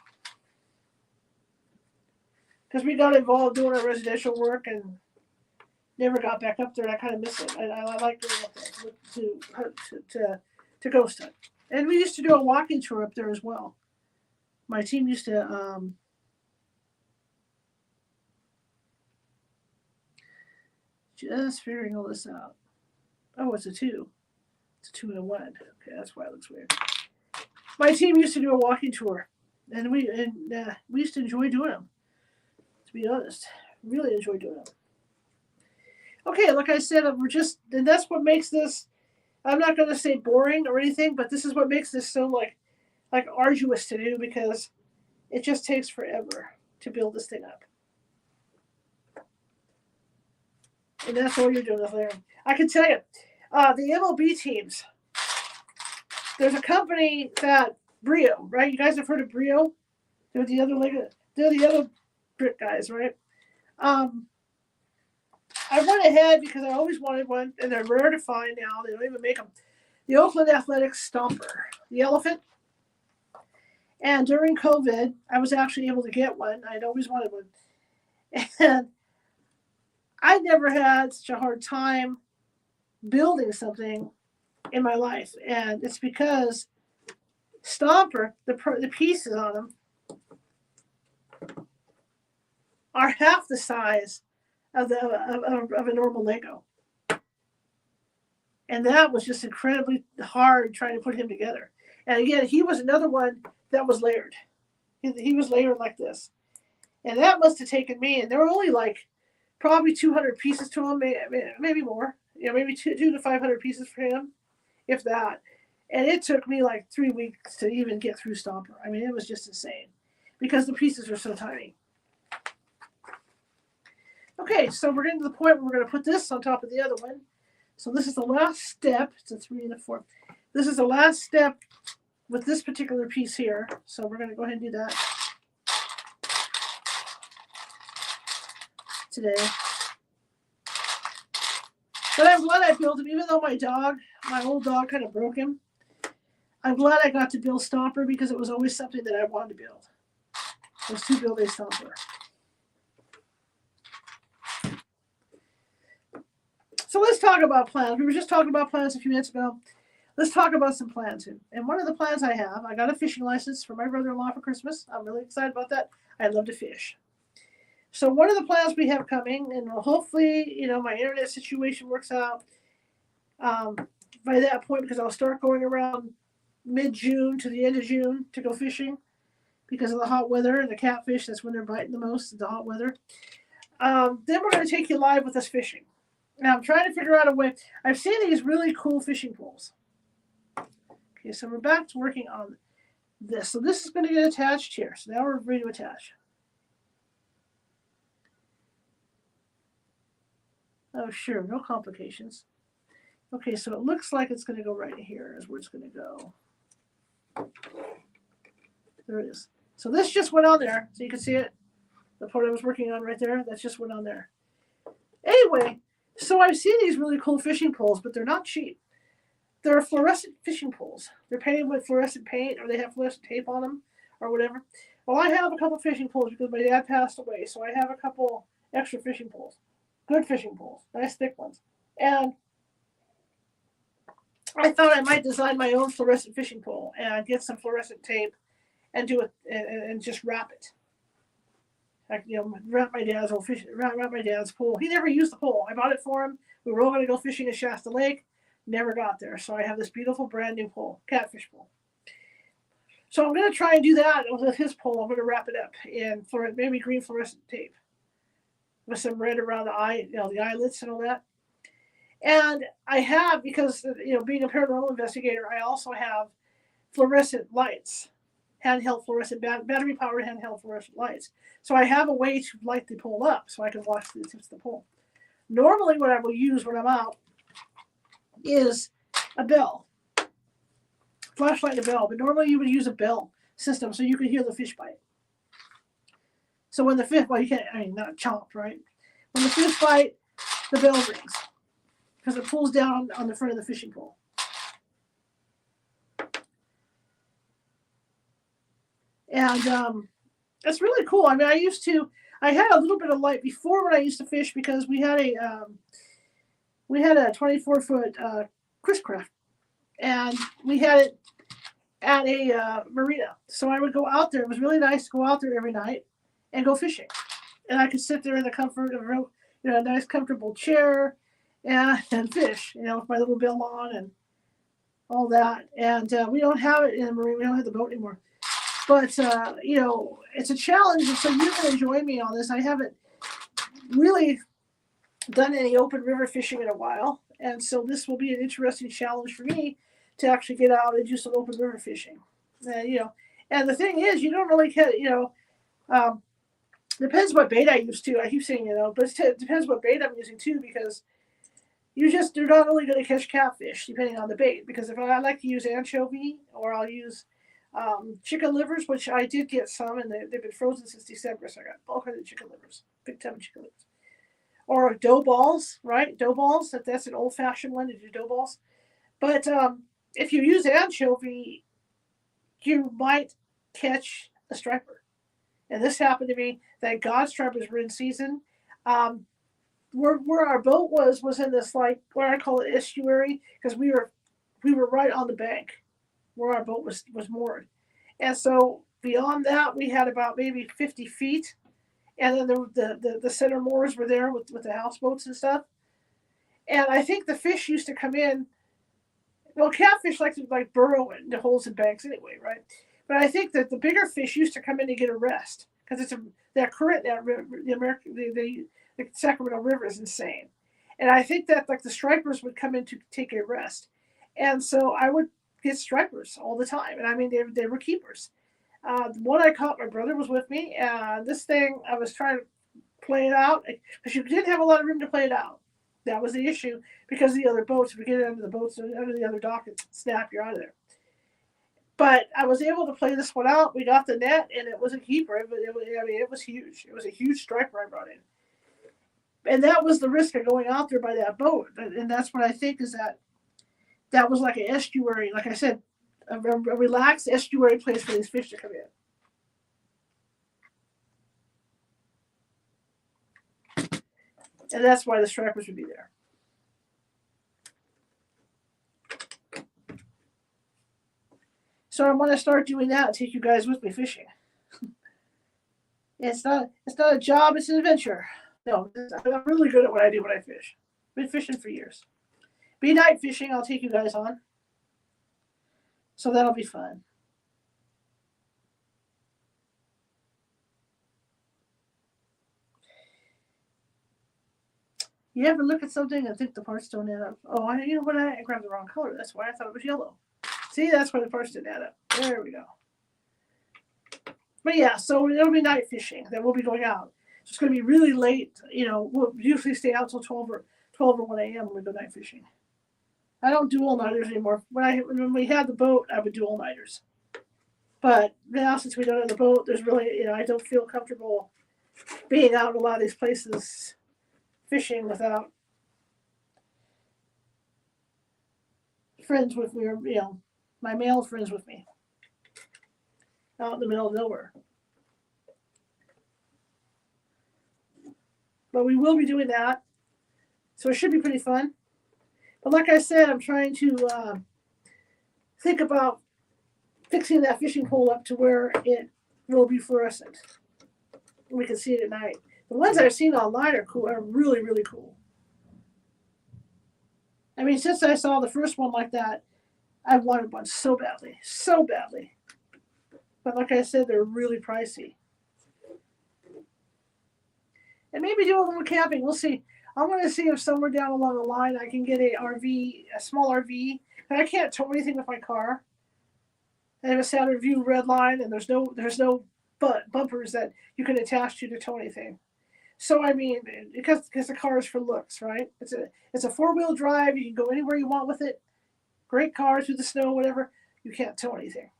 Because we got involved doing our residential work and never got back up there, and I kind of miss it. I like going up there to ghost hunt. And we used to do a walking tour up there as well. My team used to just figuring all this out. Oh, it's a 2. It's a 2 and a 1. Okay, that's why it looks weird. My team used to do a walking tour, and we used to enjoy doing them. To be honest, really enjoy doing them. Okay, like I said, and that's what makes this. I'm not going to say boring or anything, but this is what makes this so like arduous to do, because it just takes forever to build this thing up. And that's all you're doing there. I can tell you, the MLB teams. There's a company that Brio, right? You guys have heard of Brio? They're the other brick guys, right? I went ahead because I always wanted one, and they're rare to find now. They don't even make them. The Oakland Athletics Stomper, the elephant. And during COVID, I was actually able to get one. I'd always wanted one. And I never had such a hard time building something in my life. And it's because Stomper, the pieces on them, are half the size of a normal Lego. And that was just incredibly hard trying to put him together. And again, he was another one that was layered. He was layered like this. And that must have taken me, and there were only like probably 200 pieces to him, maybe more. Maybe 200 to 500 pieces for him, if that. And it took me like 3 weeks to even get through Stomper. I mean, it was just insane because the pieces are so tiny. Okay, so we're getting to the point where we're going to put this on top of the other one. So this is the last step. It's a 3 and a 4. This is the last step with this particular piece here. So we're going to go ahead and do that today. But I'm glad I built him, even though my old dog kind of broke him. I'm glad I got to build Stomper because it was always something that I wanted to build. Was to build a Stomper. So let's talk about plans. We were just talking about plans a few minutes ago. Let's talk about some plans. And one of the plans I have, I got a fishing license for my brother-in-law for Christmas. I'm really excited about that. I love to fish. So one of the plans we have coming, and hopefully, my internet situation works out by that point, because I'll start going around mid-June to the end of June to go fishing because of the hot weather and the catfish. That's when they're biting the most, the hot weather. Then we're going to take you live with us fishing. Now, I'm trying to figure out a way. I've seen these really cool fishing poles. Okay, so we're back to working on this. So this is going to get attached here. So now we're ready to attach. Oh, sure, no complications. Okay, so it looks like it's going to go right here is where it's going to go. There it is. So this just went on there. So you can see it. The part I was working on right there, that just went on there. Anyway, so I've seen these really cool fishing poles, but they're not cheap. They're fluorescent fishing poles. They're painted with fluorescent paint, or they have fluorescent tape on them, or whatever. Well, I have a couple fishing poles because my dad passed away, so I have a couple extra fishing poles. Good fishing poles, nice thick ones. And I thought I might design my own fluorescent fishing pole and get some fluorescent tape and do it and just wrap it. Like, wrap my dad's pole. He never used the pole. I bought it for him. We were all going to go fishing at Shasta Lake. Never got there. So I have this beautiful brand new pole, catfish pole. So I'm going to try and do that with his pole. I'm going to wrap it up in maybe green fluorescent tape with some red around the eye, the eyelets and all that. And I have, because being a paranormal investigator, I also have fluorescent lights, handheld fluorescent battery powered handheld fluorescent lights. So I have a way to light the pole up so I can watch the tips of the pole. Normally, what I will use when I'm out is a bell, flashlight and a bell. But normally you would use a bell system so you can hear the fish bite. So when the fish, well, you can't, not chomp, right? When the fish bite, the bell rings because it pulls down on the front of the fishing pole. And it's really cool. I mean, I had a little bit of light before when I used to fish because we had a 24-foot Chris Craft, and we had it at a marina. So I would go out there. It was really nice to go out there every night and go fishing. And I could sit there in the comfort of a nice comfortable chair and fish, with my little bill on and all that. And we don't have it in the marina. We don't have the boat anymore. But, it's a challenge. And so you can join me on this. I haven't really done any open river fishing in a while. And so this will be an interesting challenge for me to actually get out and do some open river fishing. And the thing is, you don't really get, depends what bait I use too. I keep saying, but it depends what bait I'm using too, because you're not only going to catch catfish depending on the bait. Because if I like to use anchovy, or I'll use chicken livers, which I did get some, and they've been frozen since December, so I got all kinds of chicken livers, big time chicken livers. Or dough balls, right? Dough balls, that's an old-fashioned one to do dough balls. But if you use anchovy, you might catch a striper. And this happened to me. Thank God stripers were in season. Where our boat was in this, like, what I call it, estuary, because we were right on the bank where our boat was moored. And so beyond that, we had about maybe 50 feet. And then the center moors were there with the houseboats and stuff. And I think the fish used to come in. Well, catfish like to burrow into holes in banks anyway, right? But I think that the bigger fish used to come in to get a rest because that current, the Sacramento River is insane. And I think that the stripers would come in to take a rest. And so I would get stripers all the time. And I mean, they were keepers. The one I caught, my brother was with me, and this thing, I was trying to play it out, because you didn't have a lot of room to play it out. That was the issue, because the other boats, if we get it under the boats, under the other dock, and snap, you're out of there. But I was able to play this one out. We got the net, and it was a keeper. It was huge. It was a huge striper I brought in. And that was the risk of going out there by that boat. And that's what I think is that was like an estuary, like I said, a relaxed estuary place for these fish to come in. And that's why the stripers would be there. So I'm going to start doing that and take you guys with me fishing. It's not a job, it's an adventure. No, I'm really good at what I do when I fish. I've been fishing for years. Be night fishing, I'll take you guys on. So that'll be fun. You ever look at something and think the parts don't add up? Oh, you know what? I grabbed the wrong color. That's why I thought it was yellow. See, that's why the parts didn't add up. There we go. But yeah, so it'll be night fishing that we'll be going out. So it's going to be really late. We'll usually stay out till 12 or 1 a.m. when we go night fishing. I don't do all-nighters anymore. When we had the boat, I would do all-nighters. But now, since we don't have the boat, there's really, I don't feel comfortable being out in a lot of these places fishing without friends with me, or, my male friends with me out in the middle of nowhere. But we will be doing that. So it should be pretty fun. But like I said, I'm trying to think about fixing that fishing pole up to where it will be fluorescent. We can see it at night. The ones I've seen online are cool, are really, really cool. I mean, since I saw the first one like that, I wanted one so badly, so badly. But like I said, they're really pricey. And maybe do a little camping. We'll see. I want to see if somewhere down along the line I can get a small RV. And I can't tow anything with my car. I have a Saturn View red line, and there's no bumpers that you can attach to tow anything. So I mean, because the car is for looks, right? It's a 4-wheel drive. You can go anywhere you want with it. Great car through the snow, whatever. You can't tow anything.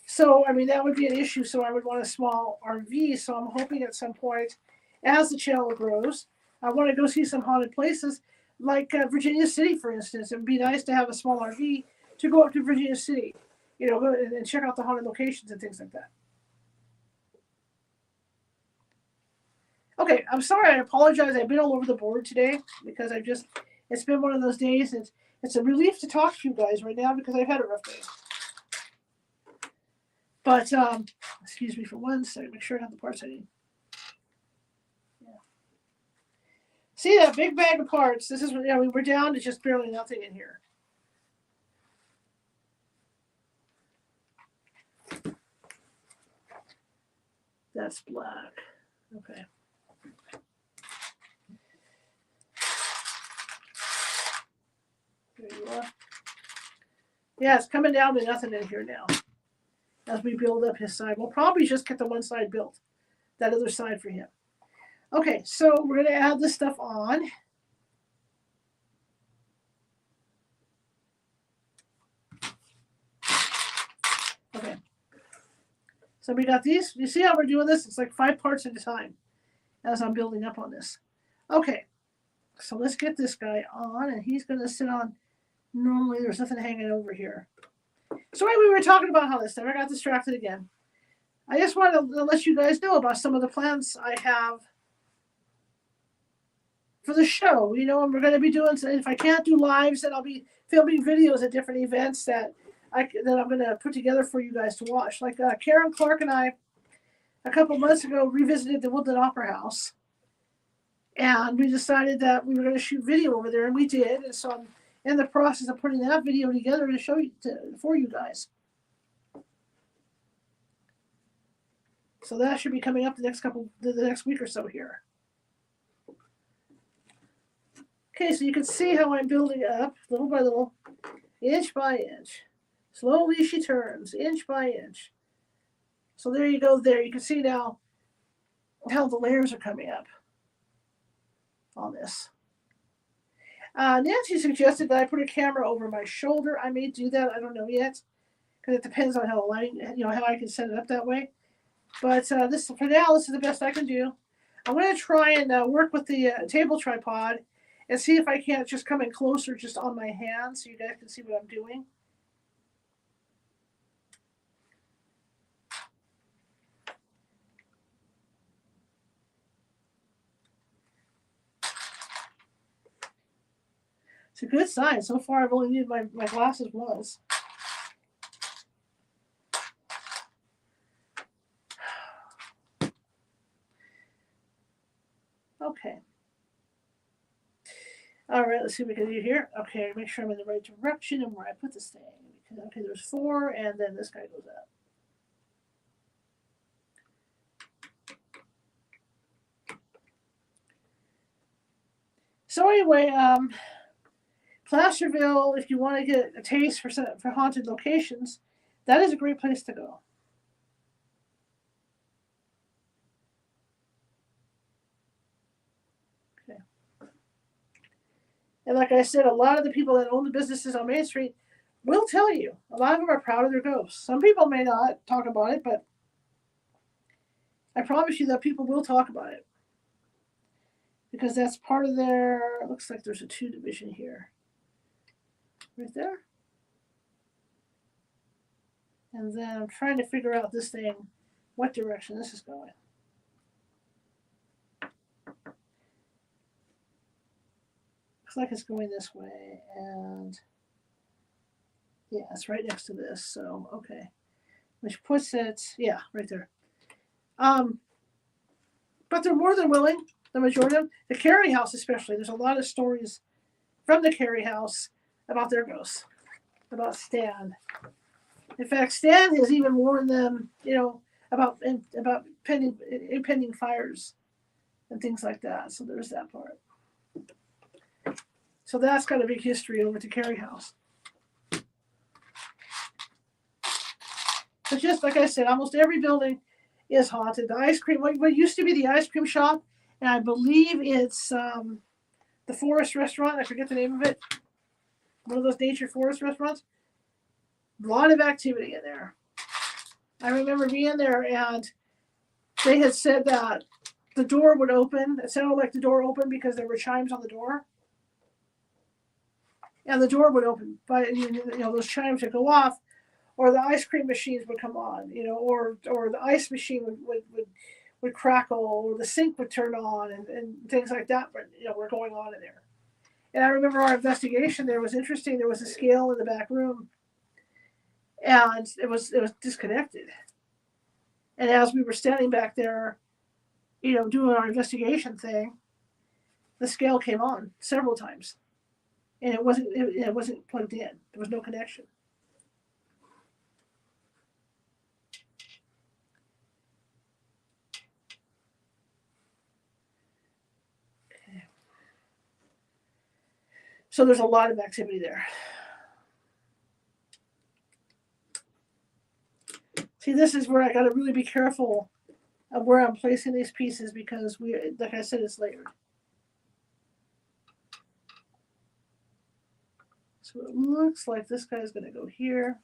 So I mean, that would be an issue. So I would want a small RV. So I'm hoping at some point, as the channel grows, I want to go see some haunted places, like Virginia City, for instance. It would be nice to have a small RV to go up to Virginia City, go and check out the haunted locations and things like that. Okay, I'm sorry. I apologize. I've been all over the board today because it's been one of those days. It's a relief to talk to you guys right now because I've had a rough day. But, excuse me for one second. Make sure I have the parts I need. Yeah. See that big bag of parts? This is, we're down to just barely nothing in here. That's black. Okay. There you are. Yeah, it's coming down to nothing in here now. As we build up his side, we'll probably just get the one side built, that other side for him. Okay, so we're going to add this stuff on. Okay. So we got these. You see how we're doing this? It's like 5 parts at a time as I'm building up on this. Okay, so let's get this guy on, and he's going to sit on. Normally, there's nothing hanging over here. So anyway, we were talking about how this time. I got distracted again. I just wanted to let you guys know about some of the plans I have for the show. And we're going to be doing, if I can't do lives, then I'll be filming videos at different events that I'm going to put together for you guys to watch. Like Karen Clark and I, a couple months ago, revisited the Woodland Opera House. And we decided that we were going to shoot video over there, and we did. And so I'm in the process of putting that video together to show you for you guys. So that should be coming up the next week or so here. Okay, so you can see how I'm building up little by little, inch by inch. Slowly she turns, inch by inch. So there you go there. You can see now how the layers are coming up on this. Nancy suggested that I put a camera over my shoulder. I may do that. I don't know yet, because it depends on how the lighting, how I can set it up that way. But this for now, this is the best I can do. I'm going to try and work with the table tripod and see if I can't just come in closer just on my hand so you guys can see what I'm doing. It's a good sign. So far, I've only needed my glasses once. Okay. All right, let's see what we can do here. Okay, make sure I'm in the right direction and where I put this thing. Okay, there's 4, and then this guy goes up. So anyway, Placerville, if you want to get a taste for haunted locations, that is a great place to go. Okay. And like I said, a lot of the people that own the businesses on Main Street will tell you. A lot of them are proud of their ghosts. Some people may not talk about it, but I promise you that people will talk about it. Because that's part of their, it looks like there's a 2 division here. Right there. And then I'm trying to figure out this thing, what direction this is going. Looks like it's going this way, and yeah, it's right next to this, so okay. Which puts it, yeah, right there. But they're more than willing, the majority of them. The Carey House especially, there's a lot of stories from the Carey House about their ghosts, about Stan. In fact, Stan has even warned them, about impending fires and things like that. So there's that part. So that's got a big history over to Carey House. But just like I said, almost every building is haunted. The ice cream, what used to be the ice cream shop, and I believe it's the Forest Restaurant. I forget the name of it. One of those nature forest restaurants. A lot of activity in there. I remember being there, and they had said that the door would open. It sounded like the door opened because there were chimes on the door. And the door would open, but those chimes would go off, or the ice cream machines would come on, or the ice machine would crackle, or the sink would turn on, and things like that. But were going on in there. And I remember our investigation there was interesting. There was a scale in the back room, and it was disconnected. And as we were standing back there, doing our investigation thing, the scale came on several times, and it wasn't plugged in. There was no connection. Okay. So there's a lot of activity there. See, this is where I got to really be careful of where I'm placing these pieces because like I said, it's layered. So it looks like this guy's going to go here.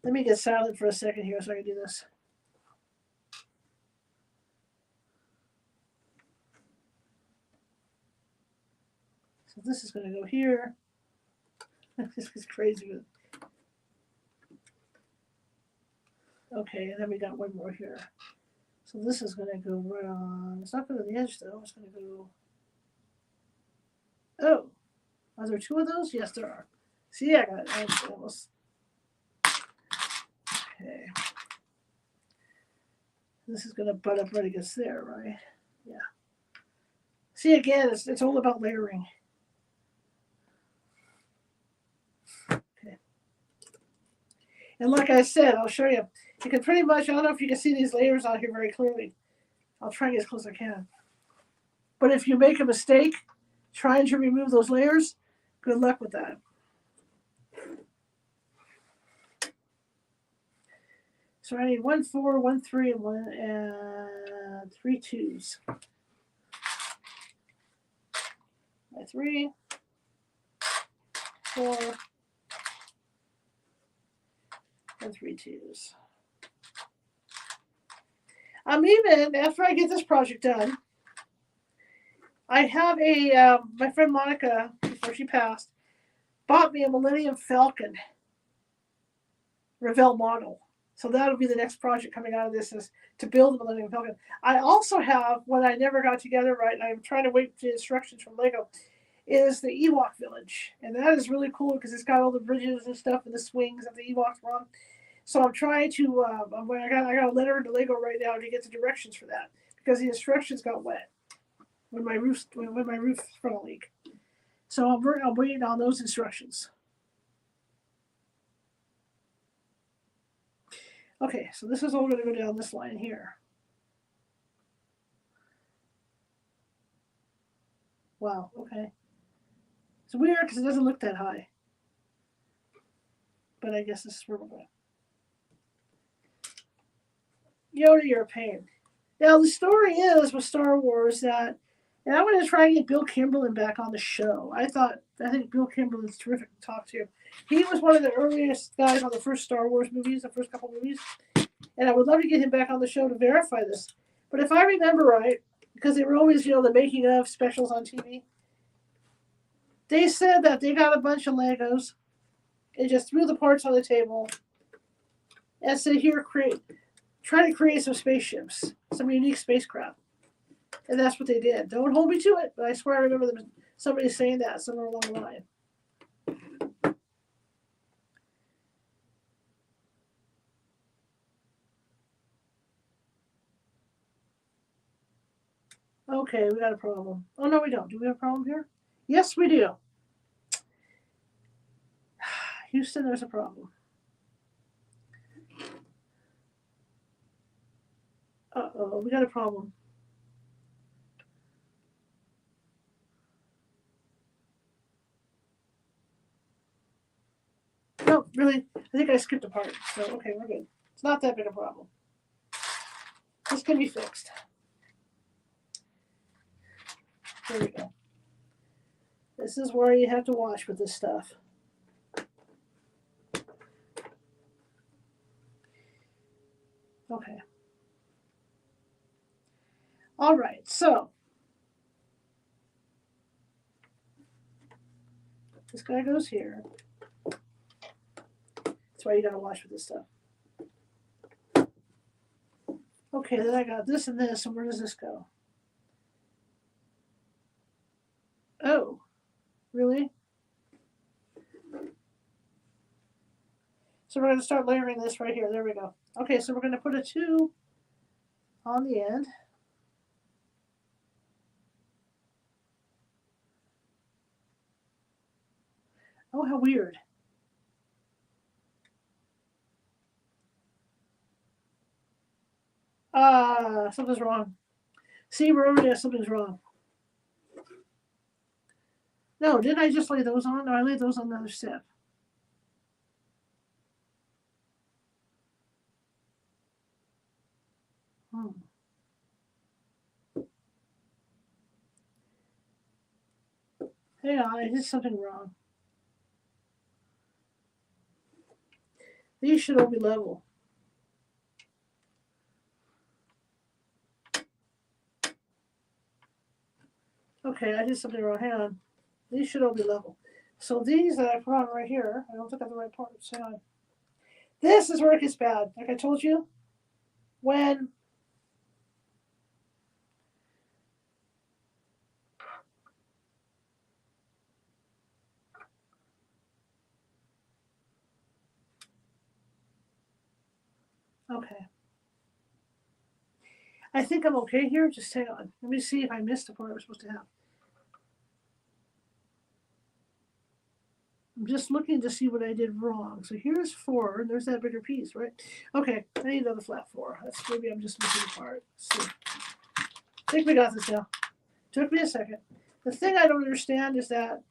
Let me get silent for a second here so I can do this. So this is going to go here. This is crazy. Okay, and then we got one more here. So this is going to go right on. It's not going to the edge though. It's going to go. Oh, are there two of those? Yes, there are. See, I got it almost. Okay. This is going to butt up right against there, right? Yeah. See, again, it's all about layering. Okay. And like I said, I'll show you. You can pretty much, I don't know if you can see these layers out here very clearly. I'll try and get as close as I can. But if you make a mistake trying to remove those layers, good luck with that. So I need 1 4, 1 3, and 3 2s. My 3, 4, and 3 2s. Even after I get this project done, I have my friend Monica, before she passed, bought me a Millennium Falcon Revell model. So that'll be the next project coming out of this, is to build the Millennium Falcon. I also have what I never got together right, and I'm trying to wait for the instructions from Lego, is the Ewok Village. And that is really cool because it's got all the bridges and stuff and the swings that the Ewoks were on. So I'm trying to, I got a letter to Lego right now to get the directions for that because the instructions got wet when my roof frontal leak. So I'm waiting on those instructions. Okay, so this is all going to go down this line here. Wow, okay. It's weird because it doesn't look that high. But I guess this is where we're going. Yoda, you're a pain. Now, the story is with Star Wars that, and I'm going to try and get Bill Kimberlin back on the show. I think Bill Kimberlin's terrific to talk to. He was one of the earliest guys on the first Star Wars movies, the first couple movies. And I would love to get him back on the show to verify this. But if I remember right, because they were always, the making of specials on TV, they said that they got a bunch of Legos and just threw the parts on the table and said, here, try to create some spaceships, some unique spacecraft. And that's what they did. Don't hold me to it, but I swear I remember somebody saying that somewhere along the line. Okay, we got a problem. Oh, no, we don't. Do we have a problem here? Yes, we do. Houston, there's a problem. Uh-oh, we got a problem. No, really, I think I skipped a part. So, okay, we're good. It's not that big a problem. This can be fixed. There we go. This is where you have to watch with this stuff. Okay. All right, so this guy goes here. That's why you gotta watch with this stuff. Okay, then I got this and this, and where does this go? Oh, really? So we're going to start layering this right here. There we go. Okay, so we're going to put a 2 on the end. Oh, how weird. Something's wrong. See, we're over there. Something's wrong. No, didn't I just lay those on? No, I laid those on another step. Hang on, I did something wrong. These should all be level. Okay, I did something wrong. Hang on. These should all be level. So these that I put on right here, I don't think I have the right parts. Hang on. This is where it gets bad. Like I told you, when okay. I think I'm okay here. Just hang on. Let me see if I missed the part we're supposed to have. I'm just looking to see what I did wrong. So here's 4, and there's that bigger piece, right? Okay, I need another flat 4. That's maybe I'm just missing a part. Let's see. I think we got this now. Took me a second. The thing I don't understand is that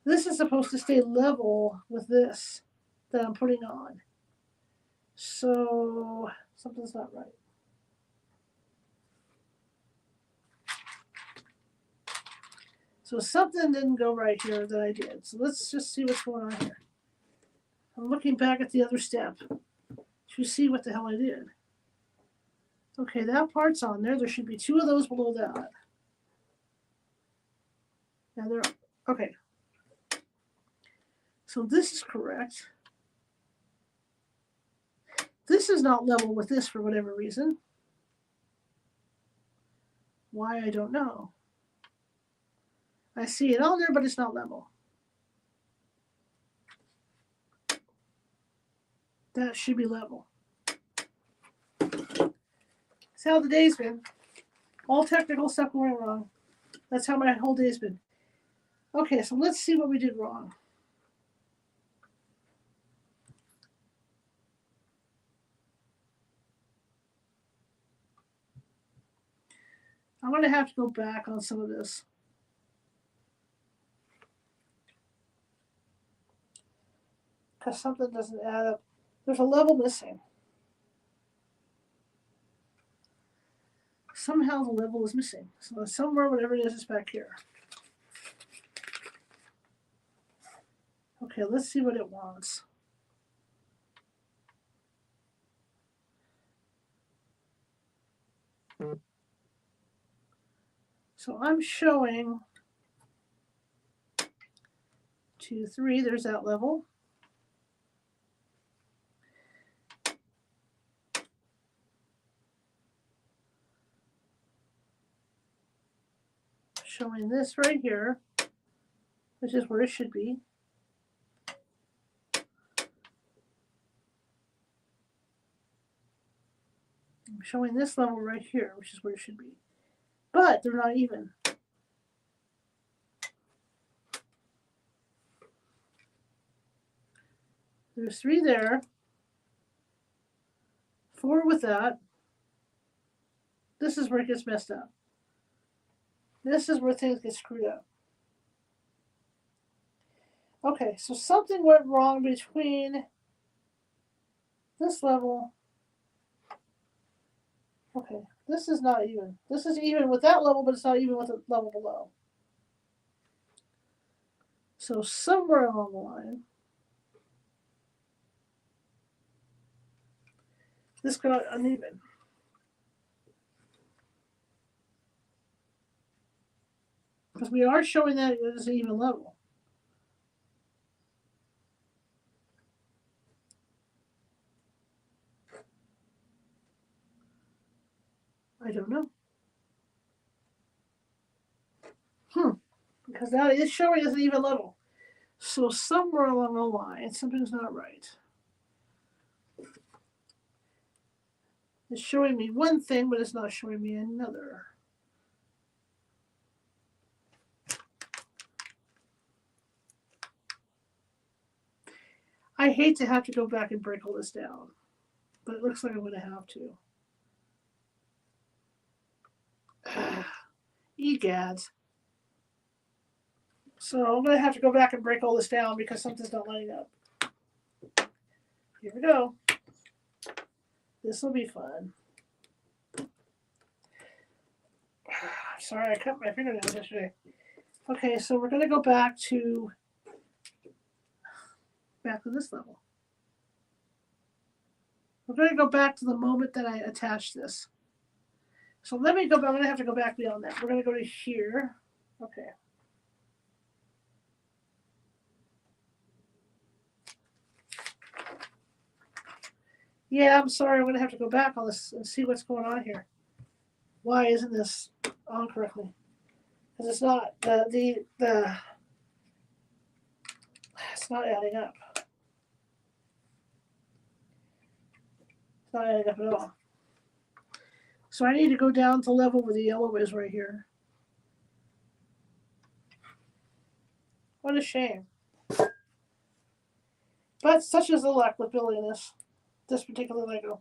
this is supposed to stay level with this that I'm putting on. So something's not right. So something didn't go right here that I did. So let's just see what's going on here. I'm looking back at the other step to see what the hell I did. Okay, that part's on there. There should be 2 of those below that. Now they're okay. So this is correct. This is not level with this for whatever reason. Why, I don't know. I see it on there, but it's not level. That should be level. That's how the day's been. All technical stuff going wrong. That's how my whole day's been. Okay, so let's see what we did wrong. I'm going to have to go back on some of this. Because something doesn't add up. There's a level missing. Somehow the level is missing. So somewhere, whatever it is back here. Okay, let's see what it wants. So I'm showing 2, 3. There's that level. Showing this right here, which is where it should be. I'm showing this level right here, which is where it should be. But they're not even. There's 3 there. 4 with that. This is where it gets messed up. This is where things get screwed up. Okay, so something went wrong between this level. Okay, this is not even. This is even with that level, but it's not even with the level below. So somewhere along the line, this got uneven. Because we are showing that it is an even level. I don't know. Because that is showing as an even level. So somewhere along the line, something's not right. It's showing me one thing, but it's not showing me another. I hate to have to go back and break all this down, but it looks like I'm going to have to. Egads. So I'm going to have to go back and break all this down because something's not lining up. Here we go. This will be fun. Sorry, I cut my fingernails yesterday. Okay, so we're going to go back to this level. We're going to go back to the moment that I attached this. So let me go back. I'm going to have to go back beyond that. We're going to go to here. Okay. Yeah, I'm sorry. I'm going to have to go back on this and see what's going on here. Why isn't this on correctly? Because it's not it's not adding up. It's not adding up at all. So I need to go down to level where the yellow is right here. What a shame. But such is the luck with building this particular Lego.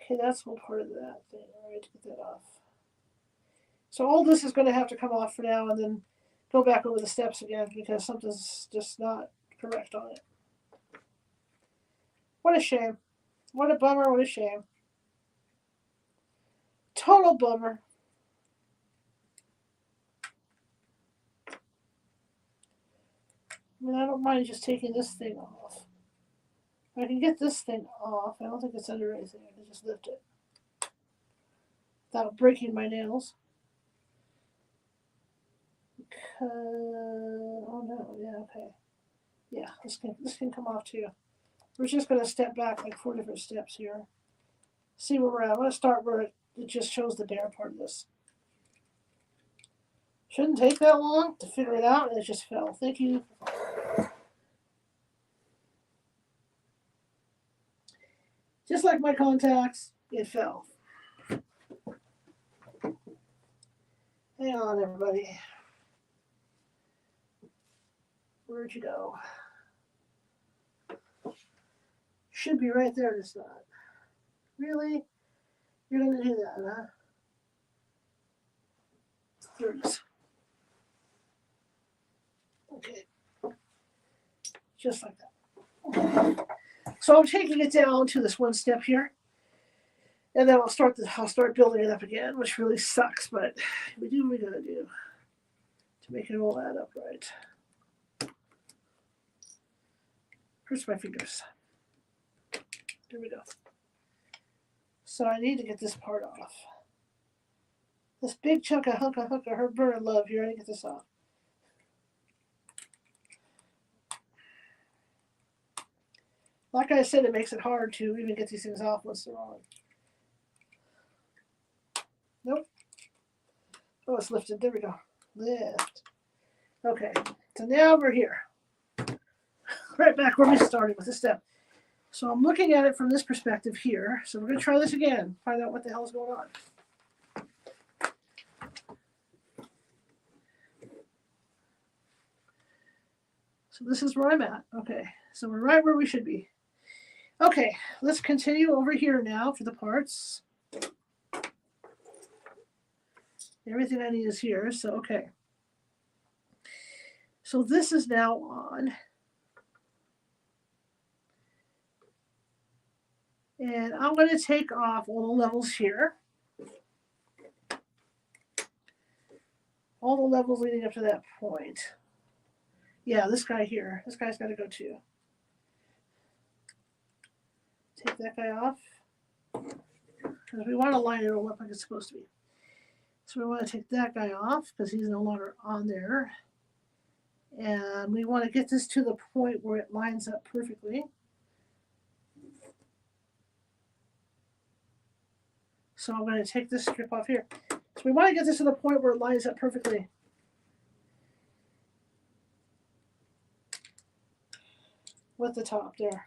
Okay, that's one part of that thing. All right, to get that off. So all this is going to have to come off for now and then go back over the steps again because something's just not correct on it. What a shame. What a bummer, what a shame. Total bummer. I mean, I don't mind just taking this thing off. I can get this thing off. I don't think it's under anything. I can just lift it without breaking my nails. Oh no, yeah, okay. Yeah, this can come off too. We're just going to step back like 4 different steps here. See where we're at. I'm going to start where it just shows the bare part of this. Shouldn't take that long to figure it out, and it just fell. Thank you. Just like my contacts, it fell. Hang on, everybody. Where'd you go? Should be right there, it's not. Really? You're going to do that, huh? There it is. Okay. Just like that. So I'm taking it down to this one step here. And then I'll start building it up again, which really sucks, but we do what we gotta do to make it all add up right. Hurts my fingers. There we go. So I need to get this part off. This big chunk of hunk of her burn love here. I need to get this off. Like I said, it makes it hard to even get these things off once they're on. Nope. Oh, it's lifted. There we go. Lift. Okay. So now we're here. Right back where we started with this step. So I'm looking at it from this perspective here. So we're going to try this again. Find out what the hell is going on. So this is where I'm at. Okay, so we're right where we should be. Okay, let's continue over here now for the parts. Everything I need is here, so okay. So this is now on. And I'm going to take off all the levels here. All the levels leading up to that point. Yeah, this guy here. This guy's got to go too. Take that guy off. Because we want to line it all up like it's supposed to be. So we want to take that guy off because he's no longer on there. And we want to get this to the point where it lines up perfectly. So I'm going to take this strip off here. So we want to get this to the point where it lines up perfectly. With the top there.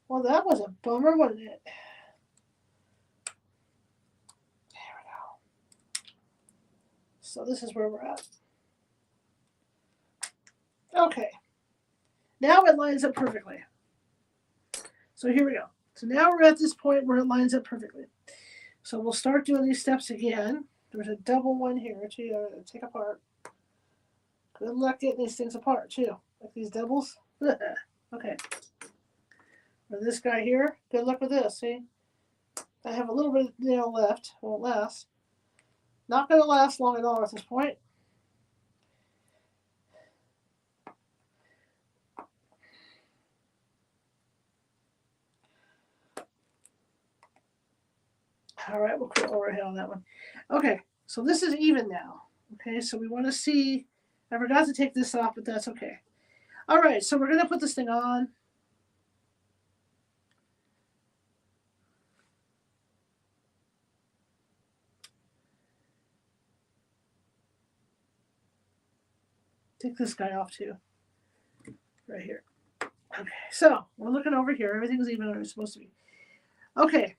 Well, that was a bummer, wasn't it? There we go. So this is where we're at. Okay. Now it lines up perfectly. So here we go. So now we're at this point where it lines up perfectly. So we'll start doing these steps again. There's a double one here too. You gotta take apart. Good luck getting these things apart too. Like these doubles. Okay. Or this guy here. Good luck with this. See? I have a little bit of nail left. Won't last. Not going to last long at all at this point. All right, we'll put overhead on that one. Okay, so this is even now. Okay, so we want to see. I forgot to take this off, but that's okay. All right, so we're going to put this thing on. Take this guy off too. Right here. Okay, so we're looking over here. Everything's even where it's supposed to be. Okay.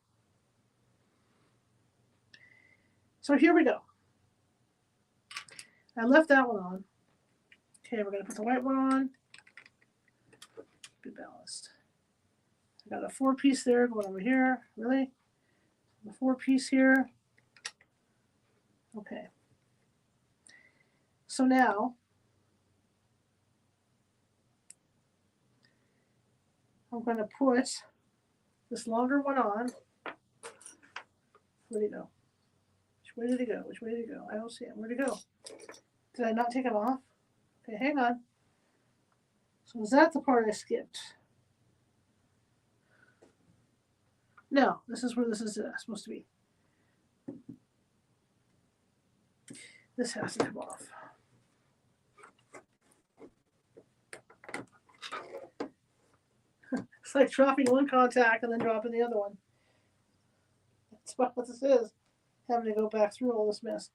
So here we go. I left that one on. Okay, we're going to put the white one on. Be balanced. I got a 4-piece there going over here. Really? The 4-piece here. Okay. So now I'm going to put this longer one on. Where'd he go? Which way did he go? Which way did he go? I don't see him. Where'd he go? Did I not take him off? Okay, hang on. So is that the part I skipped? No, this is where this is supposed to be. This has to come off. It's like dropping one contact and then dropping the other one. That's what this is. Having to go back through all this mess.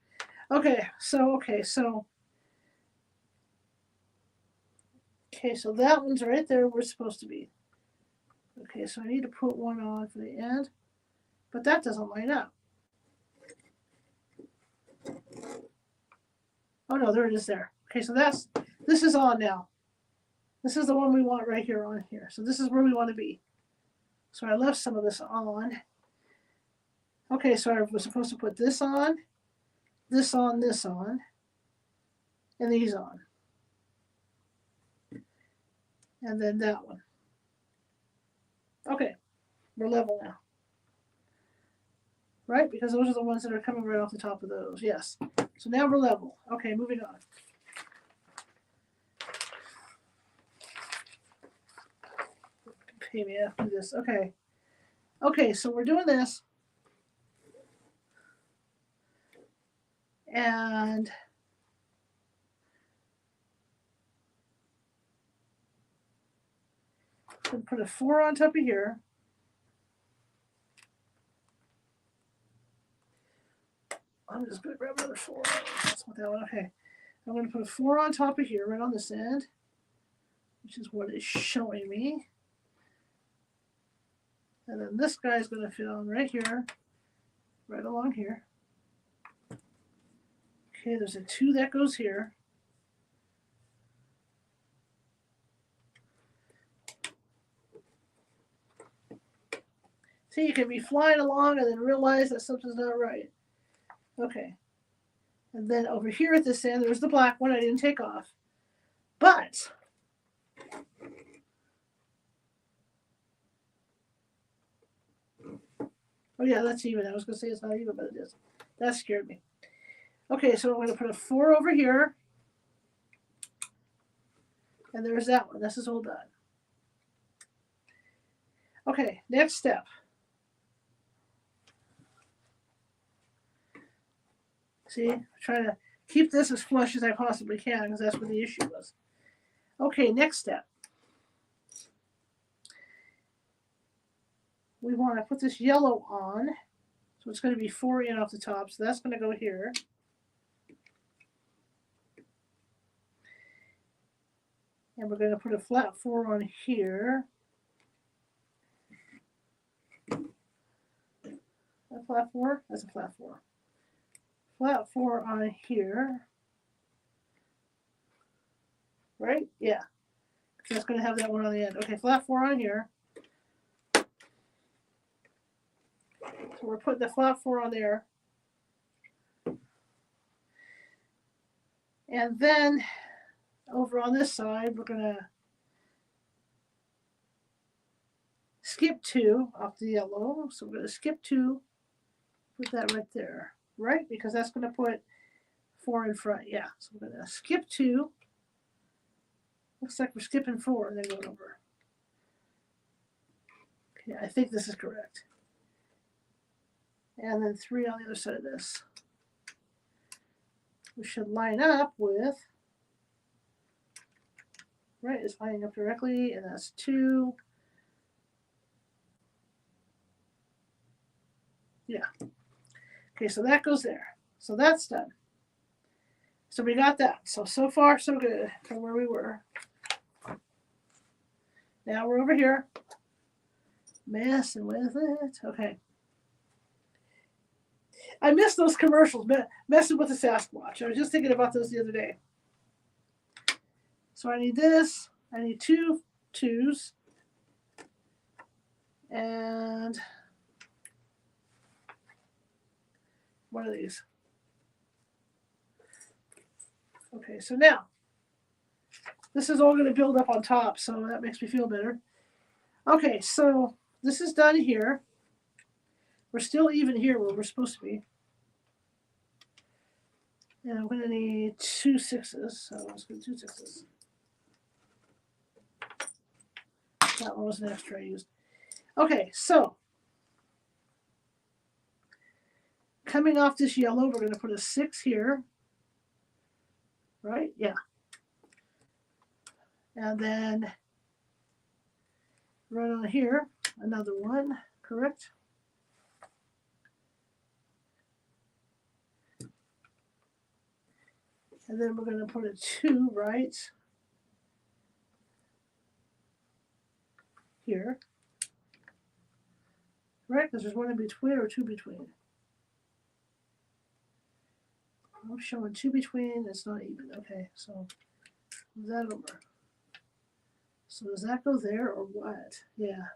Okay, so that one's right there where it's supposed to be. Okay, so I need to put one on for the end, but that doesn't line up. Oh no, there it is there. Okay, so this is on now. This is the one we want right here on here. So this is where we want to be. So I left some of this on. Okay, so I was supposed to put this on, this on, this on, and these on. And then that one. Okay, we're level now. Right? Because those are the ones that are coming right off the top of those. Yes. So now we're level. Okay, moving on. Maybe after this. Okay. Okay, so we're doing this. And I'm put a 4 on top of here. I'm just going to grab another 4. That's what that one. Okay. I'm going to put a 4 on top of here, right on this end, which is what it's showing me. And then this guy's going to fit on right here, right along here. Okay, there's a 2 that goes here. See, you can be flying along and then realize that something's not right. Okay. And then over here at this end, there's the black one I didn't take off. But oh yeah, that's even. I was going to say it's not even, but it is. That scared me. Okay, so I'm going to put a 4 over here. And there's that one. This is all done. Okay, next step. See, I'm trying to keep this as flush as I possibly can because that's what the issue was. Okay, next step. We want to put this yellow on. So it's going to be 4 in off the top. So that's going to go here. And we're going to put a flat 4 on here. A flat 4? That's a flat 4. Flat 4 on here. Right? Yeah. So that's going to have that one on the end. Okay, flat 4 on here. So we're putting the flat 4 on there. And then over on this side, we're going to skip 2 off the yellow. So we're going to skip 2, put that right there, right? Because that's going to put 4 in front. Yeah, so we're going to skip 2. Looks like we're skipping 4 and then going over. Okay, I think this is correct. And then 3 on the other side of this. We should line up with, right, it's lining up directly, and that's 2. Yeah. Okay, so that goes there. So that's done. So we got that. So far, so good from where we were. Now we're over here. Messing with it. Okay. I miss those commercials, messing with the Sasquatch. I was just thinking about those the other day. So I need this. I need 2 2s. And one of these. Okay, so now, this is all going to build up on top, so that makes me feel better. Okay, so this is done here. We're still even here where we're supposed to be. And I'm going to need 2 6s, so let's get 2 6s. That one was an extra I used. Okay, so coming off this yellow, we're going to put a 6 here. Right? Yeah. And then right on here, another 1, correct? And then we're going to put a 2 right here. Right? Because there's 1 in between or 2 between. I'm showing 2 between. It's not even. Okay, so move that over. So does that go there or what? Yeah.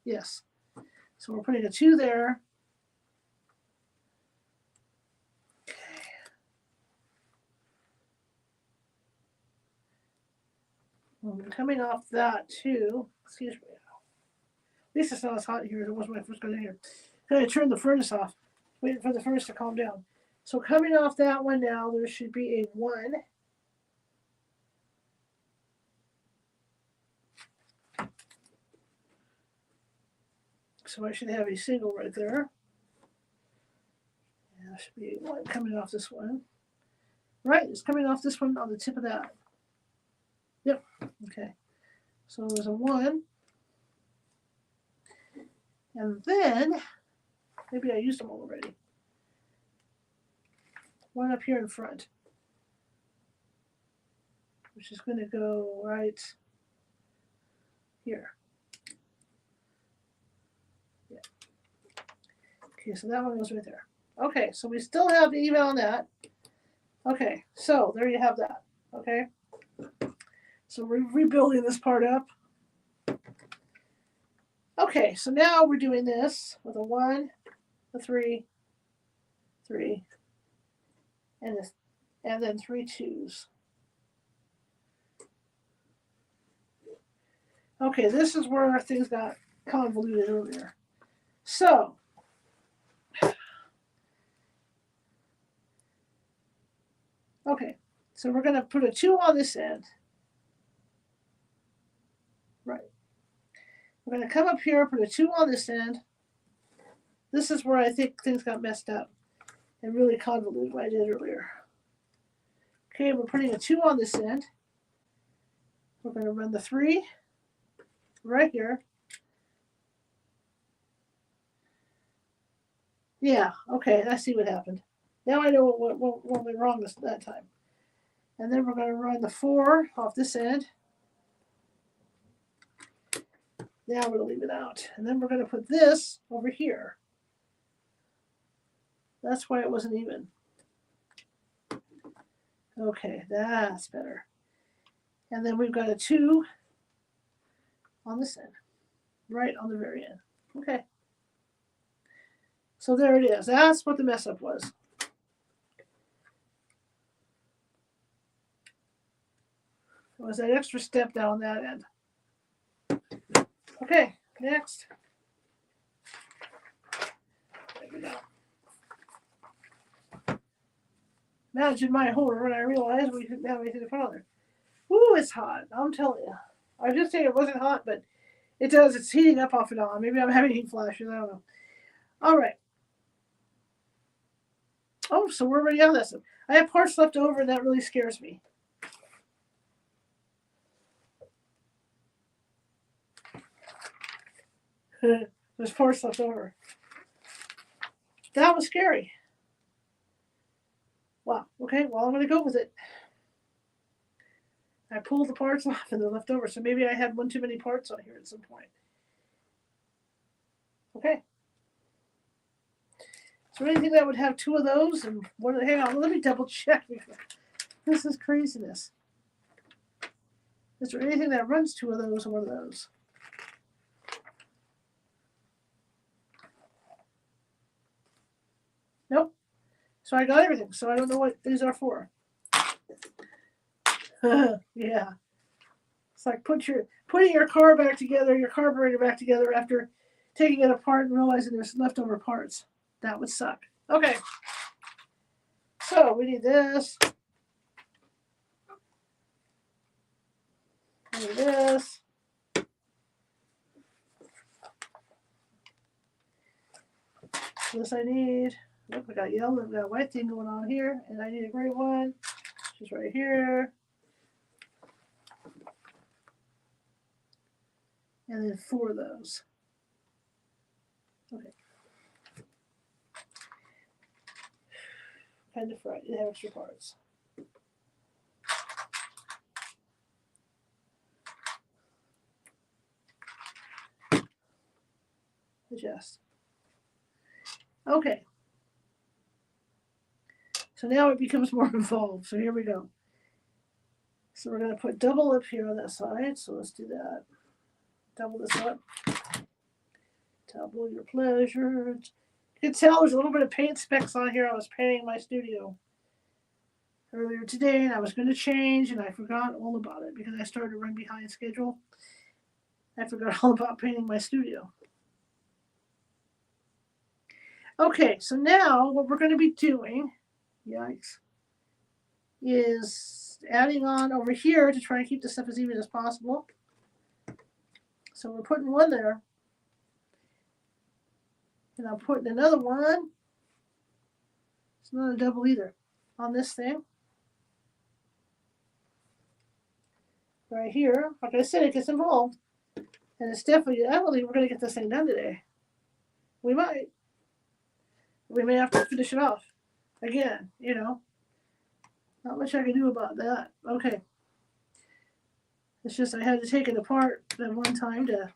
Yes. So we're putting a 2 there. Okay. Coming off that too. Excuse me. At least it's not as hot here as it was when I first got in here. I turned the furnace off, waiting for the furnace to calm down. So coming off that one now, there should be a 1. So I should have a single right there. And there should be a 1 coming off this one. Right, it's coming off this one on the tip of that. Yep, okay. So there's a 1. And then, maybe I used them all already. 1 up here in front, which is going to go right here. Yeah. Okay, so that one goes right there. Okay, so we still have the email on that. Okay, so there you have that. Okay, so we're rebuilding this part up. Okay, so now we're doing this with a 1, a 3, 3, and then 3 2s. Okay, this is where things got convoluted earlier. So, okay, so we're going to put a 2 on this end. Right. We're going to come up here, put a 2 on this end. This is where I think things got messed up and really convoluted what I did earlier. Okay, we're putting a 2 on this end. We're going to run the 3 right here. Yeah, okay, I see what happened. Now I know what went wrong that time. And then we're going to run the 4 off this end. Now we're going to leave it out. And then we're going to put this over here. That's why it wasn't even. Okay, that's better. And then we've got a 2 on this end, right on the very end. Okay. So there it is. That's what the mess up was. It was that extra step down that end. Okay, next. There we go. Imagine my horror when I realized we didn't have anything to put on there. Ooh, it's hot. I'm telling you. I was just saying it wasn't hot, but it does. It's heating up off and on. Maybe I'm having heat flashes. I don't know. All right. Oh, so we're already on this. I have parts left over, and that really scares me. There's parts left over. That was scary. Wow. Okay, well, I'm going to go with it. I pulled the parts off and they're left over, so maybe I had one too many parts on here at some point. Okay. Is there anything that would have 2 of those? And one, hang on, let me double check. This is craziness. Is there anything that runs 2 of those or one of those? Nope. So I got everything. So I don't know what these are for. Yeah. It's like putting your car back together, your carburetor back together after taking it apart and realizing there's leftover parts. That would suck. Okay. So we need this. We need this. This I need. Look, I got yellow, I've got a white thing going on here, and I need a gray one, which is right here. And then 4 of those. Okay. Kind of fried. They have extra parts. Adjust. Okay. So now it becomes more involved. So here we go. So we're going to put double up here on that side. So let's do that. Double this up. Double your pleasure. You can tell there's a little bit of paint specks on here. I was painting my studio earlier today, and I was going to change, and I forgot all about it because I started to run behind schedule. I forgot all about painting my studio. Okay, so now what we're going to be doing, yikes, is adding on over here to try and keep this stuff as even as possible. So we're putting one there. And I'm putting another one. It's not a double either. On this thing. Right here. Like I said, it gets involved. And it's definitely, I don't think we're going to get this thing done today. We might. We may have to finish it off. Again, you know. Not much I can do about that. Okay. It's just I had to take it apart at one time to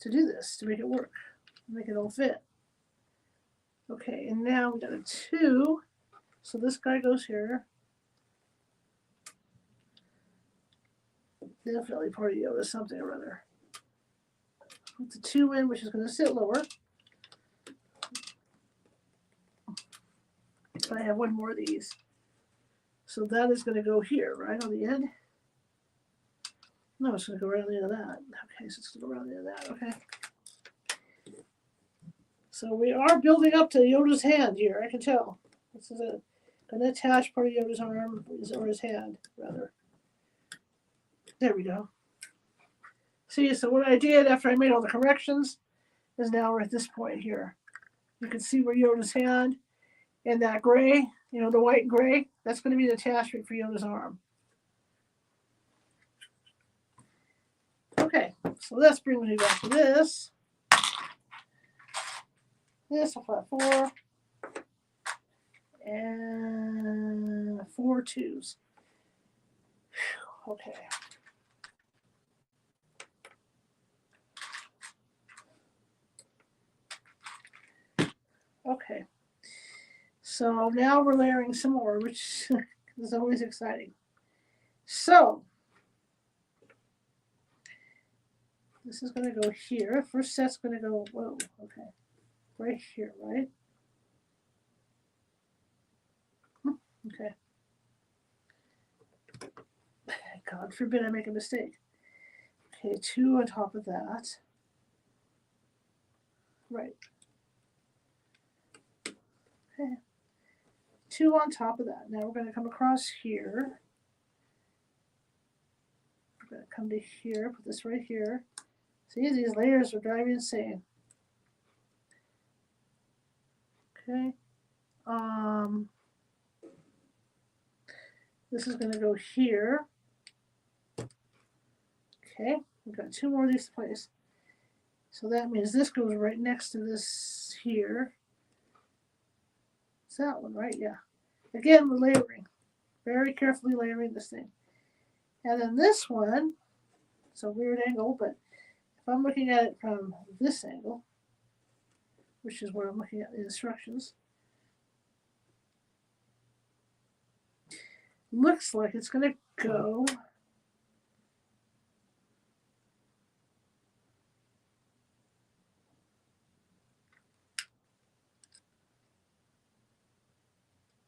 do this, to make it work, make it all fit. Okay, and now we got a 2. So this guy goes here. Definitely part of Yoda, something or other. Put the 2 in, which is going to sit lower. So I have one more of these. So that is going to go here, right on the end. No, it's going to go right on the end of that. Okay, so it's going to go around the end of that. Okay. So we are building up to Yoda's hand here. I can tell. This is going to attach part of Yoda's arm, or his hand, rather. There we go. See, so what I did after I made all the corrections is now we're at this point here. You can see where Yoda's hand and that gray, the white and gray, that's going to be the attachment for Yoda's arm. Okay, so this brings me back to this. This, a flat 4. And 4 2s. Okay. Okay. So now we're layering some more, which is always exciting. So this is going to go here. First set's going to go, whoa, okay, right here, right? Okay. God forbid I make a mistake. Okay, 2 on top of that. Right. Okay. 2 on top of that. Now we're going to come across here. We're going to come to here, put this right here. See, these layers are driving insane. Okay. This is going to go here. Okay, we've got 2 more of these to place. So that means this goes right next to this here. It's that one, right? Yeah. Again, we're layering. Very carefully layering this thing. And then this one, it's a weird angle, but if I'm looking at it from this angle, which is where I'm looking at the instructions, looks like it's going to go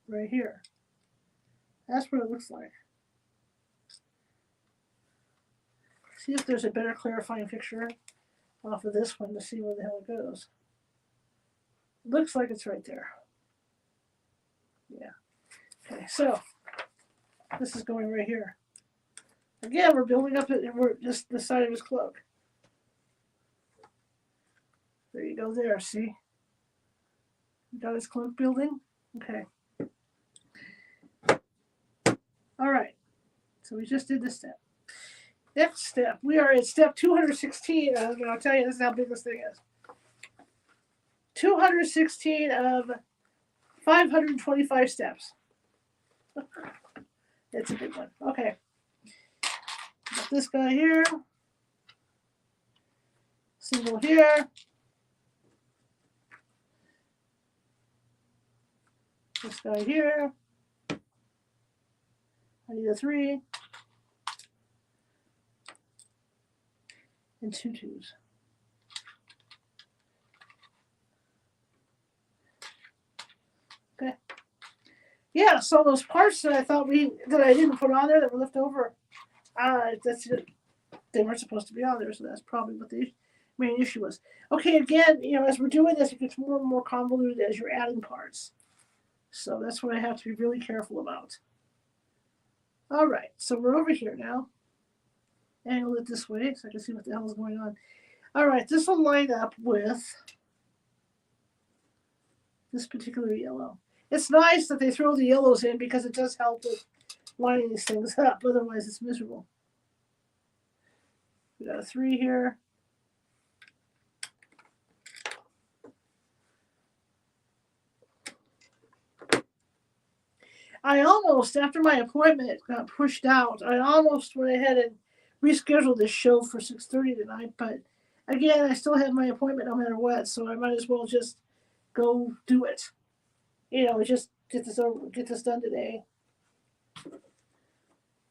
right here. That's what it looks like. See if there's a better clarifying picture off of this one to see where the hell it goes. Looks like it's right there. Yeah. Okay, so this is going right here. Again, we're building up it, and we're just the side of his cloak. There you go there, see? Got his cloak building? Okay. All right. So we just did this step. Next step, we are at step 216. I'll tell you, this is how big this thing is. 216 of 525 steps. It's a big one. Okay. Got this guy here. Single here. This guy here. I need a 3. And 2 2s. Okay. Yeah, so those parts that I thought that I didn't put on there that were left over, that's it. They weren't supposed to be on there, so that's probably what the main issue was. Okay, again, as we're doing this, it gets more and more convoluted as you're adding parts. So that's what I have to be really careful about. All right, so we're over here now. Angle it this way so I can see what the hell is going on. All right, this will line up with this particular yellow. It's nice that they throw the yellows in because it does help with lining these things up. Otherwise, it's miserable. We got a 3 here. I almost, after my appointment got pushed out, I almost went ahead and rescheduled this show for 6:30 tonight. But again, I still have my appointment no matter what, so I might as well just go do it. Just get this done today.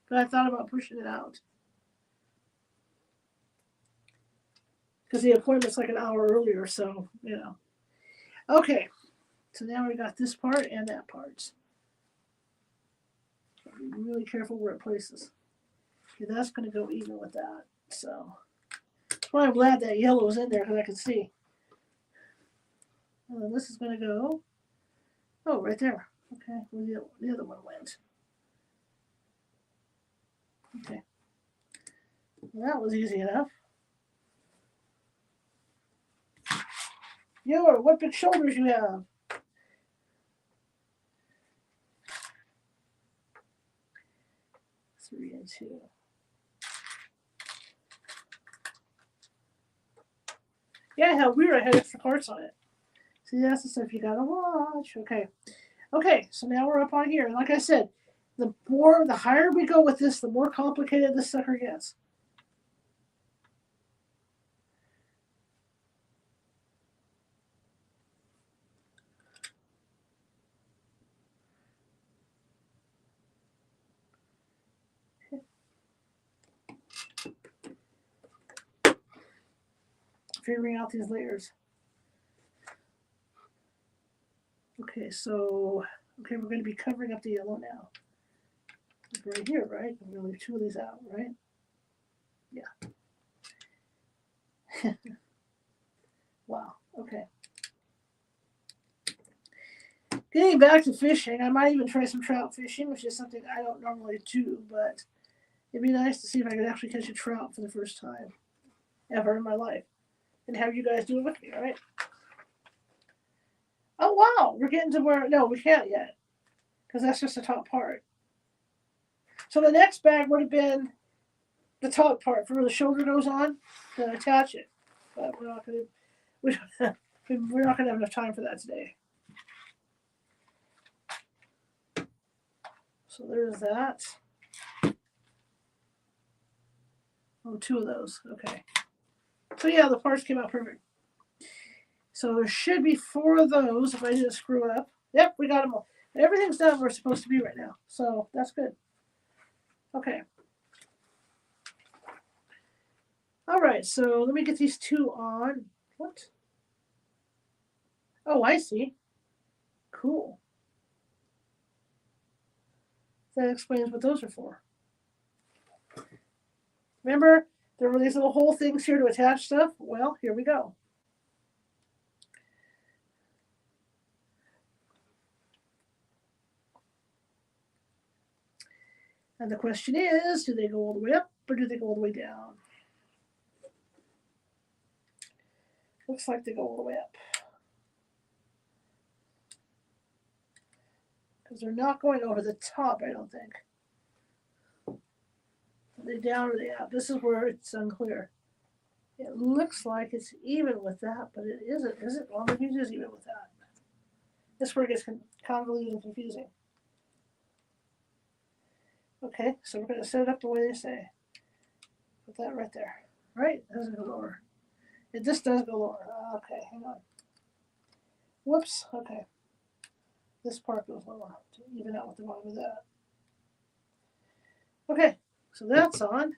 But I thought about pushing it out because the appointment's like an hour earlier. So Okay, so now we got this part and that part. Be really careful where it places. Okay, that's going to go even with that. So that's why I'm glad that yellow is in there because I can see. And then this is going to go. Oh, right there. Okay, where the other one went. Okay, well, that was easy enough. Yoda, what big shoulders you have. 3 and 2. Yeah, how weird, I had extra parts on it. See, that's the stuff you gotta watch. Okay, so now we're up on here. And like I said, the higher we go with this, the more complicated this sucker gets. Figuring out these layers. Okay, we're going to be covering up the yellow now. Right here, right? I'm going to leave 2 of these out, right? Yeah. Wow, okay. Getting back to fishing, I might even try some trout fishing, which is something I don't normally do, but it'd be nice to see if I could actually catch a trout for the first time ever in my life. And have you guys do it with me, all right? Oh, wow, we're getting to where, no, we can't yet, because that's just the top part. So the next bag would have been the top part for where the shoulder goes on, then attach it. But we're not going to have enough time for that today. So there's that. Oh, 2 of those, okay. So yeah, the parts came out perfect. So there should be 4 of those if I didn't screw up. Yep, we got them all. Everything's done where it's supposed to be right now. So that's good. Okay. All right, so let me get these 2 on. What? Oh, I see. Cool. That explains what those are for. Remember, there were these little hole things here to attach stuff? Well, here we go. And the question is, do they go all the way up or do they go all the way down? Looks like they go all the way up. Because they're not going over the top, I don't think. Are they down or are they up? This is where it's unclear. It looks like it's even with that, but it isn't, is it? Well, maybe it is even with that. This is where it gets convoluted and confusing. Okay, so we're going to set it up the way they say. Put that right there. Right? It doesn't go lower. It just does go lower. Okay, hang on. Whoops. Okay. This part goes lower to even out with the bottom of that. Okay, so that's on.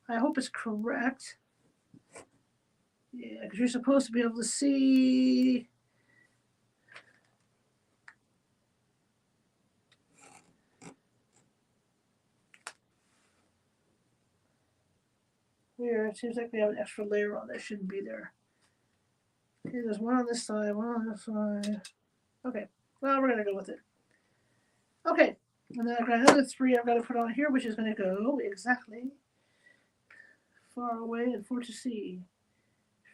I hope it's correct. Yeah, because you're supposed to be able to see. Weird. It seems like we have an extra layer on that shouldn't be there. Okay, there's one on this side, one on this side. Okay, well, we're going to go with it. Okay, and then I've got another 3 I've got to put on here, which is going to go exactly far away and for to see.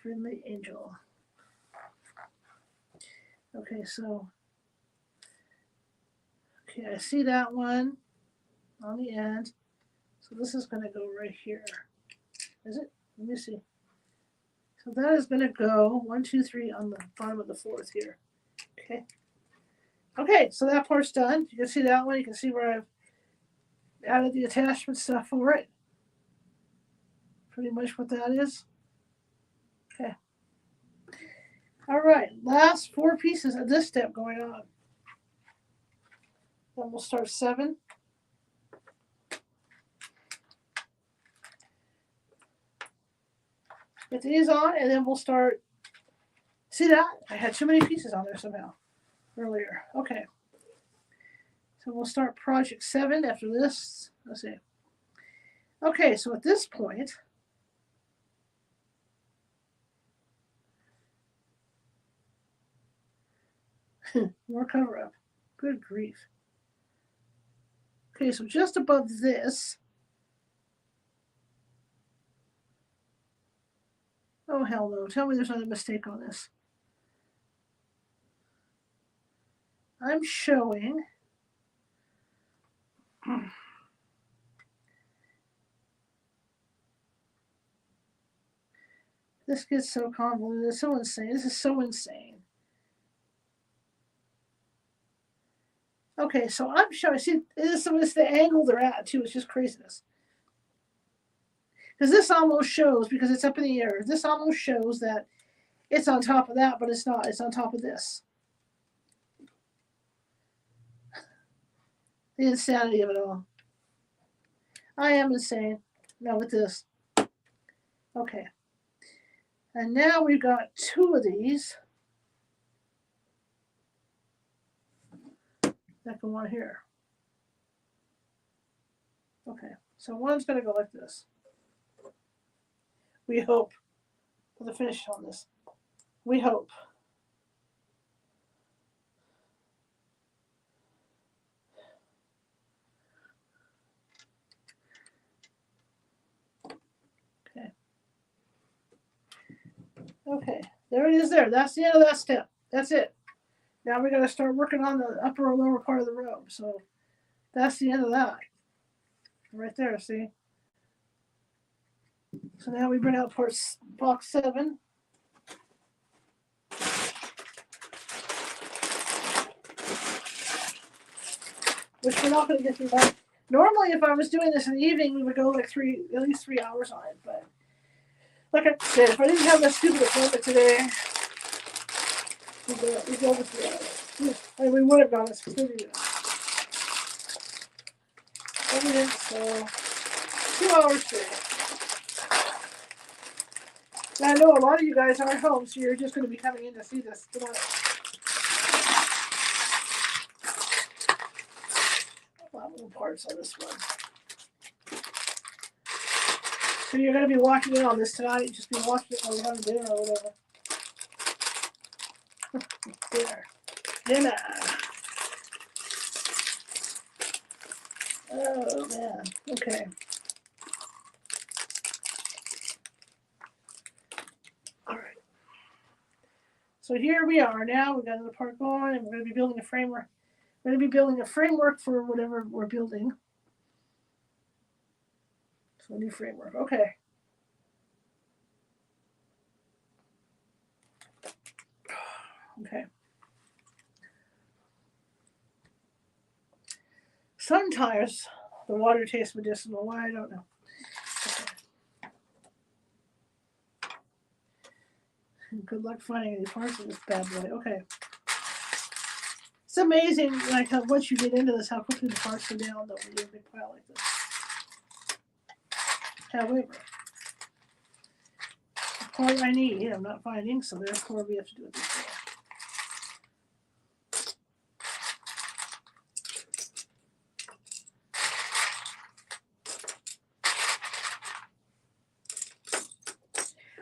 Friendly angel. Okay, so. Okay, I see that one on the end. So this is going to go right here. Is it? Let me see. So that is going to go 1, 2, 3 on the bottom of the 4th here. Okay. Okay, so that part's done. You can see that one. You can see where I've added the attachment stuff for it. Pretty much what that is. Okay. All right, last last 4 pieces of this step going on. Then we'll start 7. Get these on, and then we'll start. See that? I had too many pieces on there somehow earlier. Okay. So we'll start project 7 after this. Let's see. Okay, so at this point, more cover up. Good grief. Okay, so just above this. Oh, hell no. Tell me there's not a mistake on this. I'm showing. This gets so convoluted. It's so insane. This is so insane. Okay, so I'm showing. See, it's the angle they're at, too. It's just craziness. Because this almost shows, because it's up in the air, this almost shows that it's on top of that, but it's not. It's on top of this. The insanity of it all. I am insane. Now with this. Okay. And now we've got 2 of these that go on here. Okay. So one's going to go like this. We hope for the finish on this. We hope. Okay. Okay. There it is there. That's the end of that step. That's it. Now we're going to start working on the upper or lower part of the robe. So that's the end of that. Right there, see? So now we bring out box 7. Which we're not going to get through that. Normally, if I was doing this in the evening, we would go like at least 3 hours on it. But like I said, if I didn't have that stupid appointment today, we'd go over 3 hours. And we would have gone at 6:30. So 2 hours straight. Now, I know a lot of you guys aren't home, so you're just going to be coming in to see this tonight. A lot of little parts on this one. So you're going to be watching it on this tonight. Just be watching it while you're having dinner or whatever. Dinner. Oh, man. Okay. All right. So here we are now. We've got another part going, and we're going to be building a framework. We're going to be building a framework for whatever we're building. So a new framework. Okay. Okay. Sometimes the water tastes medicinal. Why, I don't know. Okay. Good luck finding any parts of this bad boy. Okay. It's amazing, like, how once you get into this, how quickly the parts go down, though, when you have a big pile like this. However, the part I need, I'm not finding, so therefore we have to do it this way.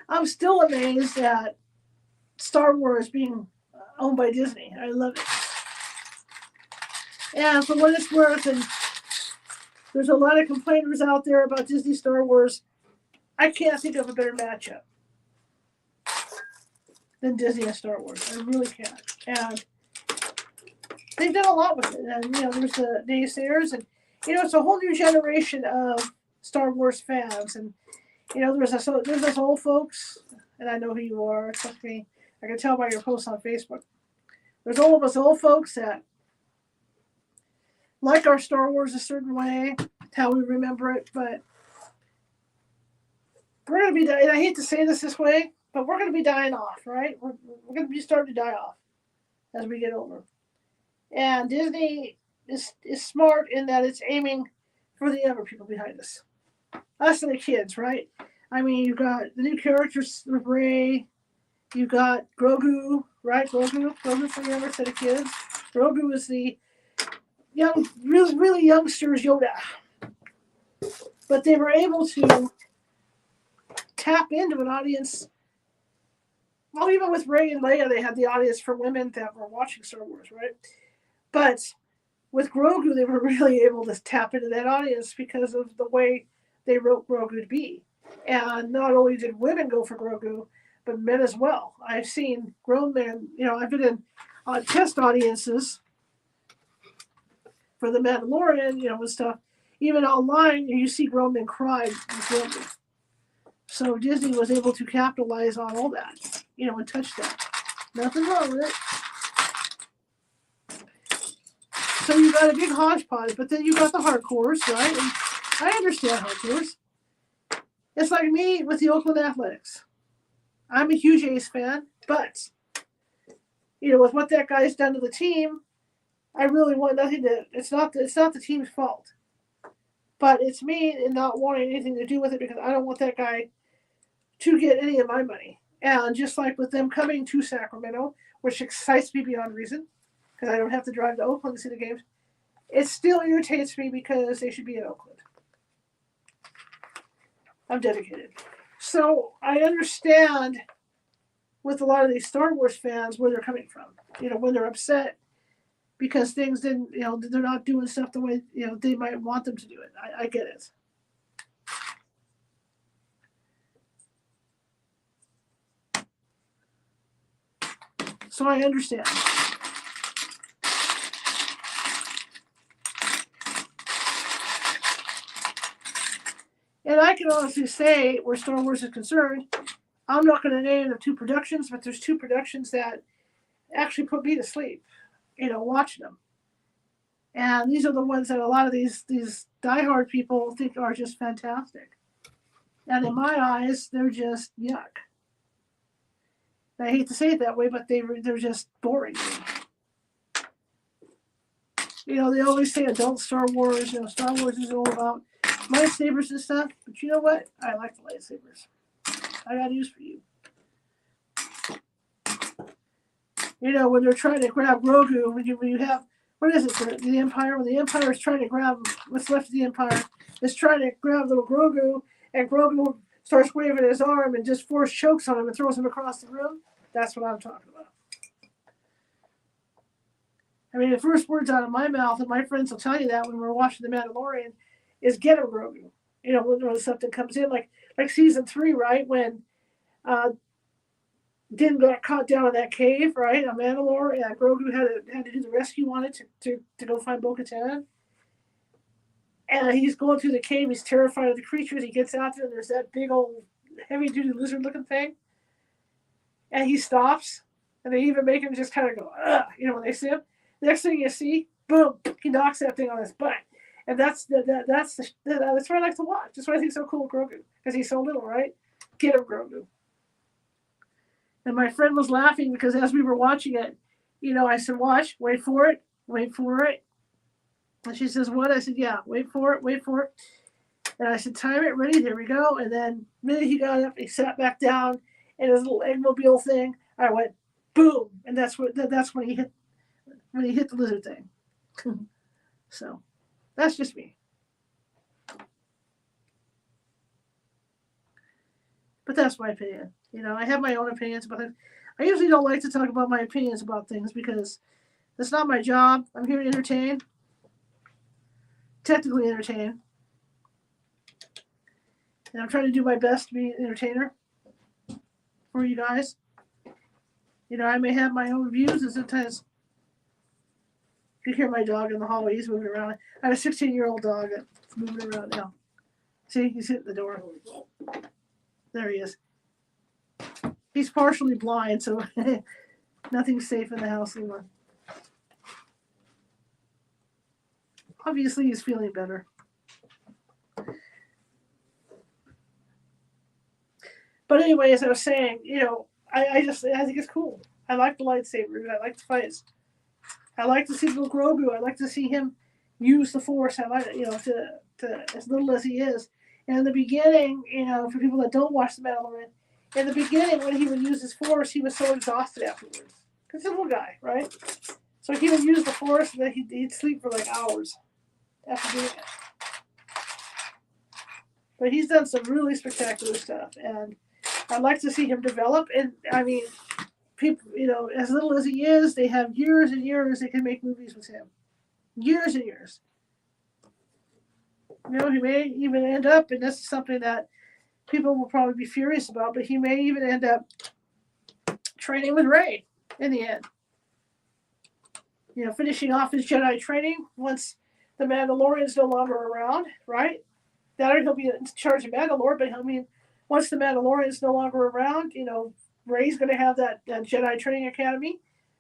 I'm still amazed at Star Wars being owned by Disney. I love it. And for what it's worth, and there's a lot of complainers out there about Disney Star Wars, I can't think of a better matchup than Disney and Star Wars. I really can't. And they've done a lot with it. And, there's the naysayers, and, it's a whole new generation of Star Wars fans. And, there's us old folks, and I know who you are. Trust me. I can tell by your posts on Facebook. There's all of us old folks that like our Star Wars a certain way, how we remember it, but we're going to be, and I hate to say this way, but we're going to be dying off, right? We're going to be starting to die off. as we get older. And Disney is smart in that it's aiming for the younger people behind us and the kids, right? I mean, you've got the new characters with Ray. You've got Grogu, right? Grogu's for the younger set of kids. Grogu is the young, really, really youngsters Yoda. But they were able to tap into an audience. Well, even with Ray and Leia, they had the audience for women that were watching Star Wars, right? But with Grogu, they were really able to tap into that audience because of the way they wrote Grogu to be. And not only did women go for Grogu, but men as well. I've seen grown men, I've been in test audiences for The Mandalorian, and stuff. Even online, you see grown men cry with Grogu. So Disney was able to capitalize on all that, and touch that. Nothing wrong with it. So you got a big hodgepodge, but then you got the hardcores, right? And I understand hardcores. It's like me with the Oakland Athletics. I'm a huge Ace fan, but with what that guy's done to the team, I really want nothing to. It's not the team's fault, but it's me and not wanting anything to do with it because I don't want that guy to get any of my money. And just like with them coming to Sacramento, which excites me beyond reason, because I don't have to drive to Oakland to see the games, it still irritates me because they should be in Oakland. I'm dedicated. So I understand with a lot of these Star Wars fans where they're coming from. When they're upset because things didn't, they're not doing stuff the way, they might want them to do it. I get it. So I understand. And I can honestly say, where Star Wars is concerned, I'm not going to name the two productions, but there's two productions that actually put me to sleep, watching them. And these are the ones that a lot of these diehard people think are just fantastic. And in my eyes, they're just yuck. I hate to say it that way, but they're just boring. They always say adult Star Wars. Star Wars is all about lightsabers and stuff. But you know what? I like the lightsabers. I got news for you. When they're trying to grab Grogu, when you have, what is it, the Empire? When the Empire is trying to grab what's left of the Empire, is trying to grab little Grogu, and Grogu starts waving his arm and just force chokes on him and throws him across the room. That's what I'm talking about. I mean, the first words out of my mouth, and my friends will tell you that when we're watching The Mandalorian, is get him, Grogu. When something comes in, like season 3, right? When Din got caught down in that cave, right? On Mandalore, and Grogu had to do the rescue on it to go find Bo-Katan. And he's going through the cave. He's terrified of the creatures. He gets out there, and there's that big old heavy-duty lizard-looking thing. And he stops, and they even make him just kind of go, ugh, when they see him. Next thing you see, boom, he knocks that thing on his butt. And that's what I like to watch. That's why I think so cool with Grogu, because he's so little, right? Get him, Grogu. And my friend was laughing because as we were watching it, I said, watch, wait for it. And she says, what? I said, yeah, wait for it. And I said, time it, ready, there we go. And then the minute he got up, he sat back down in his little eggmobile thing. I went, boom. And that's when he hit the lizard thing. So that's just me. But that's my opinion. I have my own opinions about it. I usually don't like to talk about my opinions about things because that's not my job. I'm here to entertain. Technically entertain. And I'm trying to do my best to be an entertainer for you guys. I may have my own views, and sometimes you hear my dog in the hallway. He's moving around. I have a 16-year-old dog that's moving around now. See, he's hitting the door. There he is. He's partially blind, so nothing's safe in the house anymore. Obviously, he's feeling better. But anyway, as I was saying, I think it's cool. I like the lightsabers. I like the fights. I like to see little Grogu. I like to see him use the Force. I like it, to as little as he is. And in the beginning, for people that don't watch The Mandalorian, in the beginning when he would use his Force, he was so exhausted afterwards. Because he's a little guy, right? So he would use the Force, and then he'd sleep for like hours after doing it. But he's done some really spectacular stuff, and I'd like to see him develop. And I mean, people, as little as he is, they have years and years they can make movies with him. Years and years. He may even end up, and this is something that people will probably be furious about, but he may even end up training with Rey in the end. Finishing off his Jedi training once the Mandalorian's no longer around, right? That he'll be in charge of Mandalore, but I mean, once the Mandalorian's no longer around, Rey's going to have that Jedi training academy.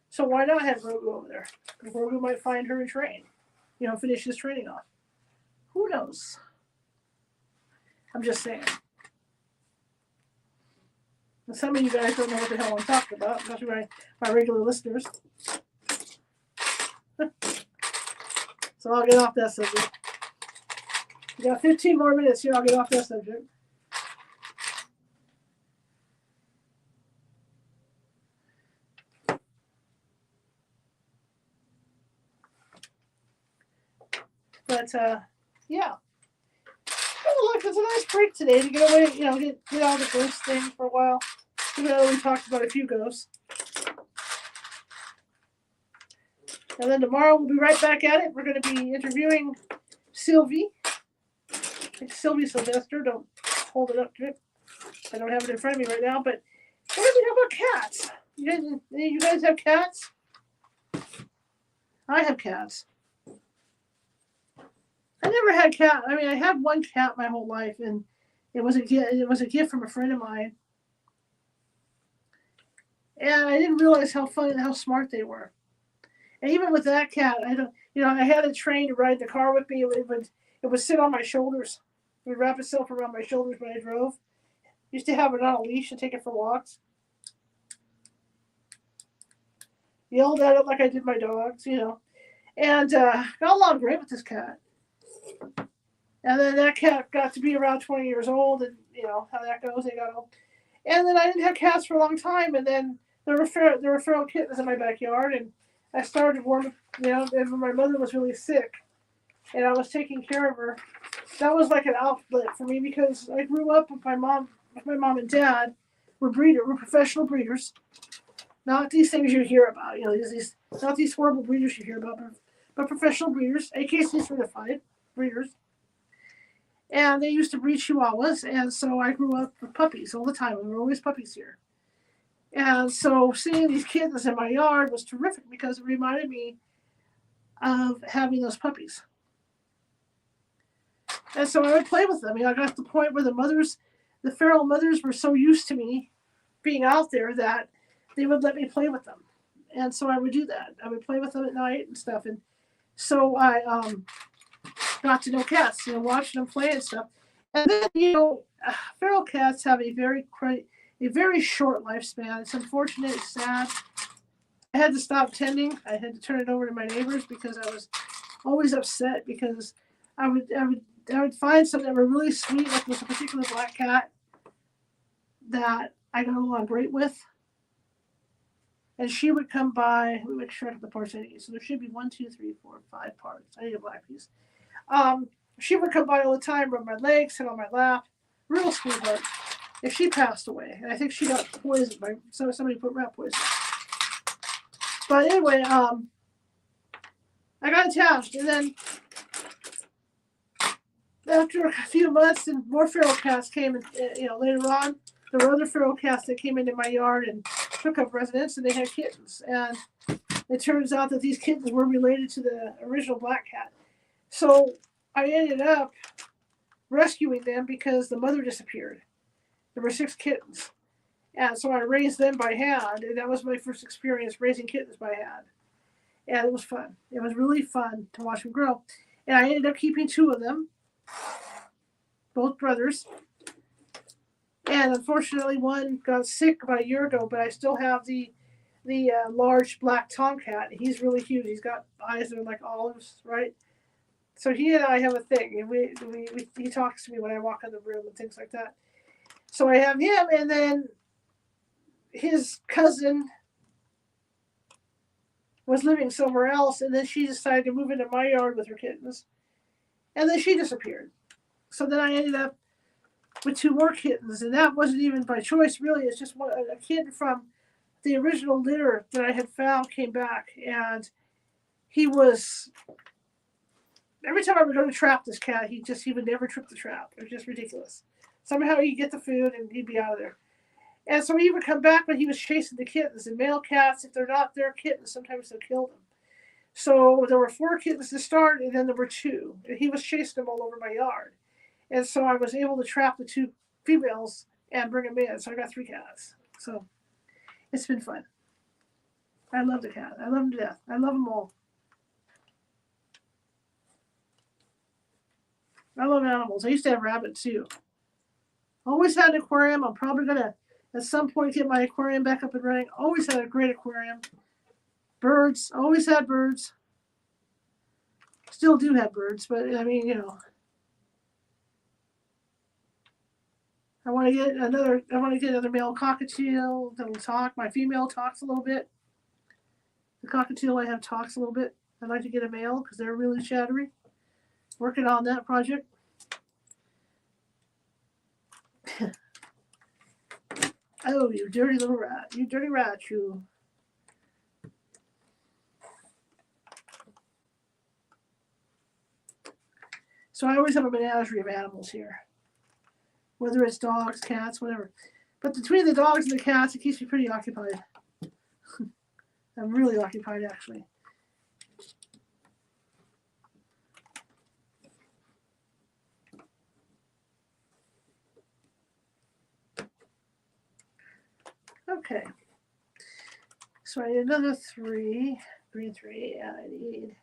So why not have Grogu over there? Grogu might find her and train. Finish his training off. Who knows? I'm just saying. And some of you guys don't know what the hell I'm talking about, especially my regular listeners. So I'll get off that subject. We got 15 more minutes here. I'll get off that subject. But yeah. Oh, look, it's a nice break today to get away, get out of the ghost thing for a while. Even though we talked about a few ghosts. And then tomorrow we'll be right back at it. We're going to be interviewing Sylvie. Sylvie Sylvester. Don't hold it up to it. I don't have it in front of me right now, but we're going to talk about cats. You guys have cats? I have cats. I never had cat. I mean, I had one cat my whole life, and it was a gift from a friend of mine. And I didn't realize how fun and how smart they were. And even with that cat, I had it trained to ride the car with me. It would sit on my shoulders. It would wrap itself around my shoulders when I drove. Used to have it on a leash and take it for walks. Yelled at it like I did my dogs, And got along great with this cat. And then that cat got to be around 20 years old, and how that goes. They got old. And then I didn't have cats for a long time, and then there were feral kittens in my backyard, and I started warming, and when my mother was really sick, and I was taking care of her. That was like an outlet for me because I grew up with my mom and dad. We're professional breeders. Not these things you hear about, not these horrible breeders you hear about, but professional breeders, AKC certified breeders. And they used to breed Chihuahuas, and so I grew up with puppies all the time. There were always puppies here. And so seeing these kittens in my yard was terrific because it reminded me of having those puppies. And so I would play with them. I got to the point where the feral mothers were so used to me being out there that they would let me play with them. And so I would do that. I would play with them at night and stuff. And so I got to know cats, watching them play and stuff. And then, feral cats have a very short lifespan. It's unfortunate, it's sad. I had to stop tending. I had to turn it over to my neighbors because I was always upset because I would find something that were really sweet, like with a particular black cat that I got along great with. And she would come by. We would shred up the parts I need. So there should be 1, 2, 3, 4, 5 parts. I need a black piece. She would come by all the time, rub my legs, sit on my lap. Real sweetheart. If she passed away, and I think she got poisoned by somebody put rat poison. But anyway, I got attached, and then after a few months, and more feral cats came, and later on, there were other feral cats that came into my yard and took up residence, and they had kittens. And it turns out that these kittens were related to the original black cat. So I ended up rescuing them because the mother disappeared. There were 6 kittens. And so I raised them by hand, and that was my first experience raising kittens by hand. And it was fun. It was really fun to watch them grow. And I ended up keeping 2 of them, both brothers. And unfortunately, one got sick about a year ago, but I still have the the large black tomcat. He's really huge. He's got eyes that are like olives, right? So he and I have a thing, and he talks to me when I walk in the room and things like that. So I have him, and then his cousin was living somewhere else, and then she decided to move into my yard with her kittens, and then she disappeared. So then I ended up with two more kittens, and that wasn't even by choice, really. It's just a kid from the original litter that I had found came back, and he was. Every time I would go to trap this cat, he would never trip the trap. It was just ridiculous. Somehow he'd get the food and he'd be out of there. And so he would come back when he was chasing the kittens. And male cats, if they're not their kittens, sometimes they'll kill them. So there were 4 kittens to start, and then there were 2. And he was chasing them all over my yard. And so I was able to trap the 2 females and bring them in. So I got 3 cats. So it's been fun. I love the cat. I love them to death. I love them all. I love animals. I used to have rabbits too. Always had an aquarium. I'm probably going to, at some point, get my aquarium back up and running. Always had a great aquarium. Birds. Always had birds. Still do have birds, but I mean, I want to get another male cockatiel that'll talk. My female talks a little bit. The cockatiel I have talks a little bit. I'd like to get a male because they're really chattery. Working on that project. Oh, you dirty little rat. You dirty rat, you. So I always have a menagerie of animals here. Whether it's dogs, cats, whatever. But between the dogs and the cats, it keeps me pretty occupied. I'm really occupied, actually. Okay. So I need another 3, 3, 3, and I need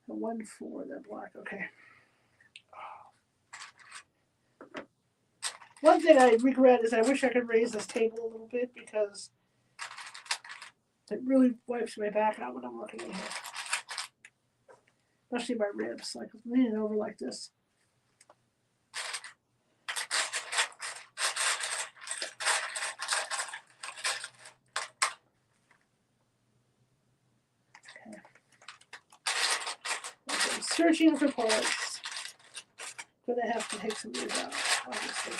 a 1, 4, that black. Okay. One thing I regret is I wish I could raise this table a little bit because it really wipes my back out when I'm looking at it. Especially my ribs, like leaning over like this. Okay, searching for parts. Gonna have to take some of these out, obviously.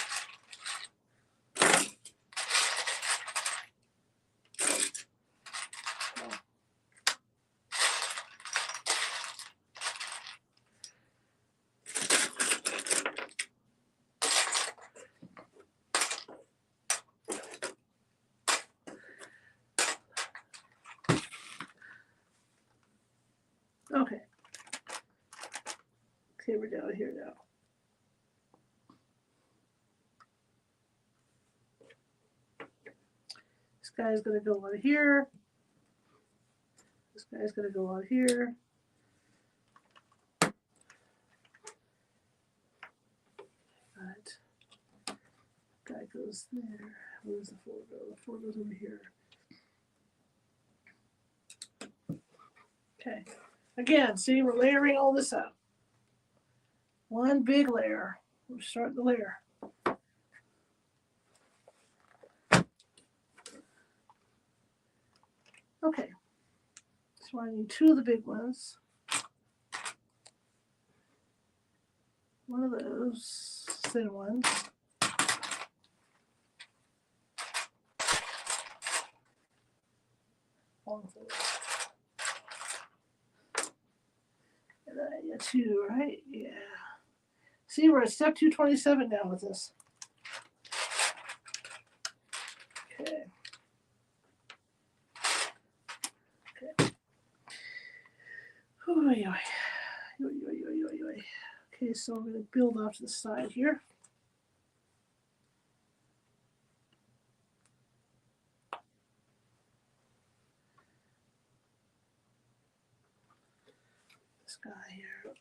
Okay. Okay, we're down here now. This guy's going to go on here. This guy's going to go on here. Right. Guy goes there. Where's the 4 go? The 4 goes over here. Okay. Again, see, we're layering all this up. One big layer. We're starting the layer. Okay. So I need 2 of the big ones. One of those thin ones. Long fold. And then I get 2, right? Yeah. See, we're at step 227 now with this. Okay. Okay. Okay, so I'm going to build off to the side here. This guy here.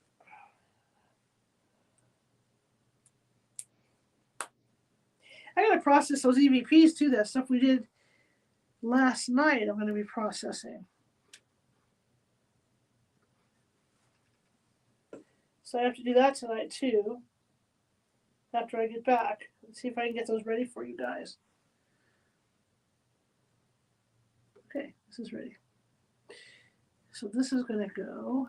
I gotta process those EVPs too, that stuff we did last night I'm going to be processing. So I have to do that tonight too, after I get back. Let's see if I can get those ready for you guys. Okay, this is ready. So this is going to go.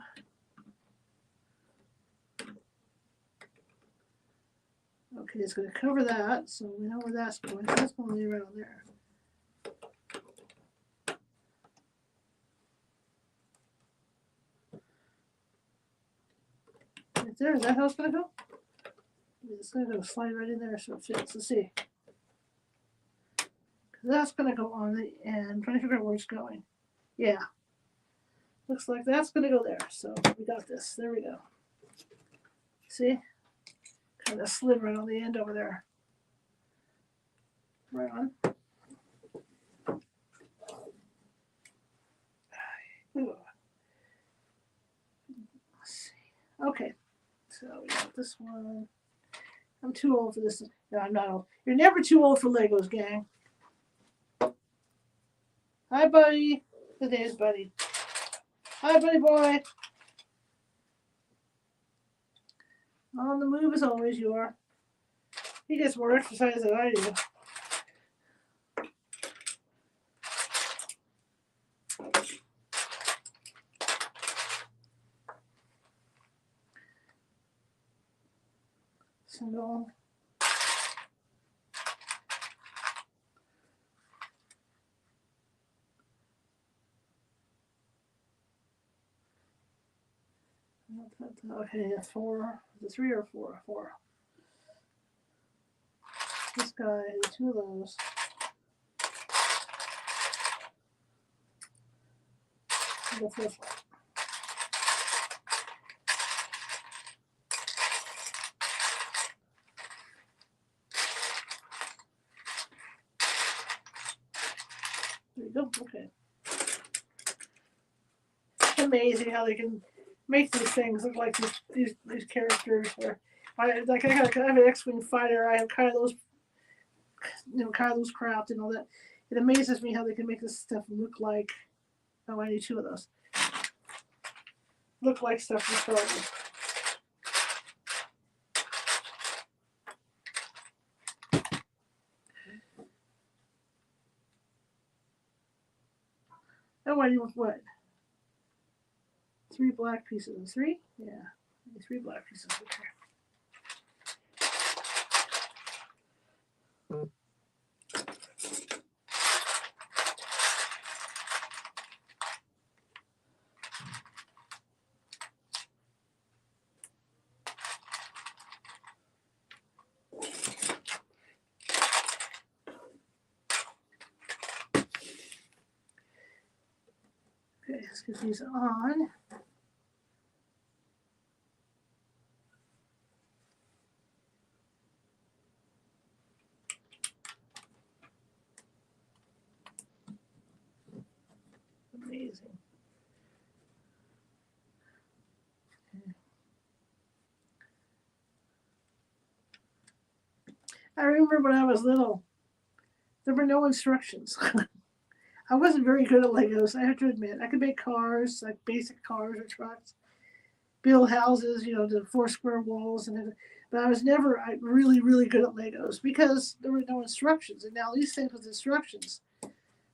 Okay, it's going to cover that, so we know where that's going. That's going to lay right on there. Right there, is that how it's going to go? It's going to slide right in there so it fits. Let's see. That's going to go on the end. I'm trying to figure out where it's going. Yeah. Looks like that's going to go there. So we got this. There we go. See? Kind of slid right on the end over there. Right on. Let's see. Okay. So we got this one. I'm too old for this. No, I'm not old. You're never too old for Legos, gang. Hi, buddy. There's buddy. Hi, buddy boy. On the move as always, you are. He gets more exercise than I do. Single. Okay, that's 4. Is it 3 or 4? 4. This guy, 2 of those. The first one. There you go. Okay. It's amazing how they can make these things look like these characters. Or I have an X-wing fighter. I have kind of those, kind of those craft and all that. It amazes me how they can make this stuff look like. Oh, I need 2 of those. Look like stuff from Star Wars. Oh, I need what? 3 black pieces. 3? Yeah. 3 black pieces. Okay. Okay, let's get these on. Amazing. Okay. I remember when I was little, there were no instructions. I wasn't very good at Legos, I have to admit. I could make cars, like basic cars or trucks, build houses, the 4 square walls, but I was never really, really good at Legos because there were no instructions. And now these things with instructions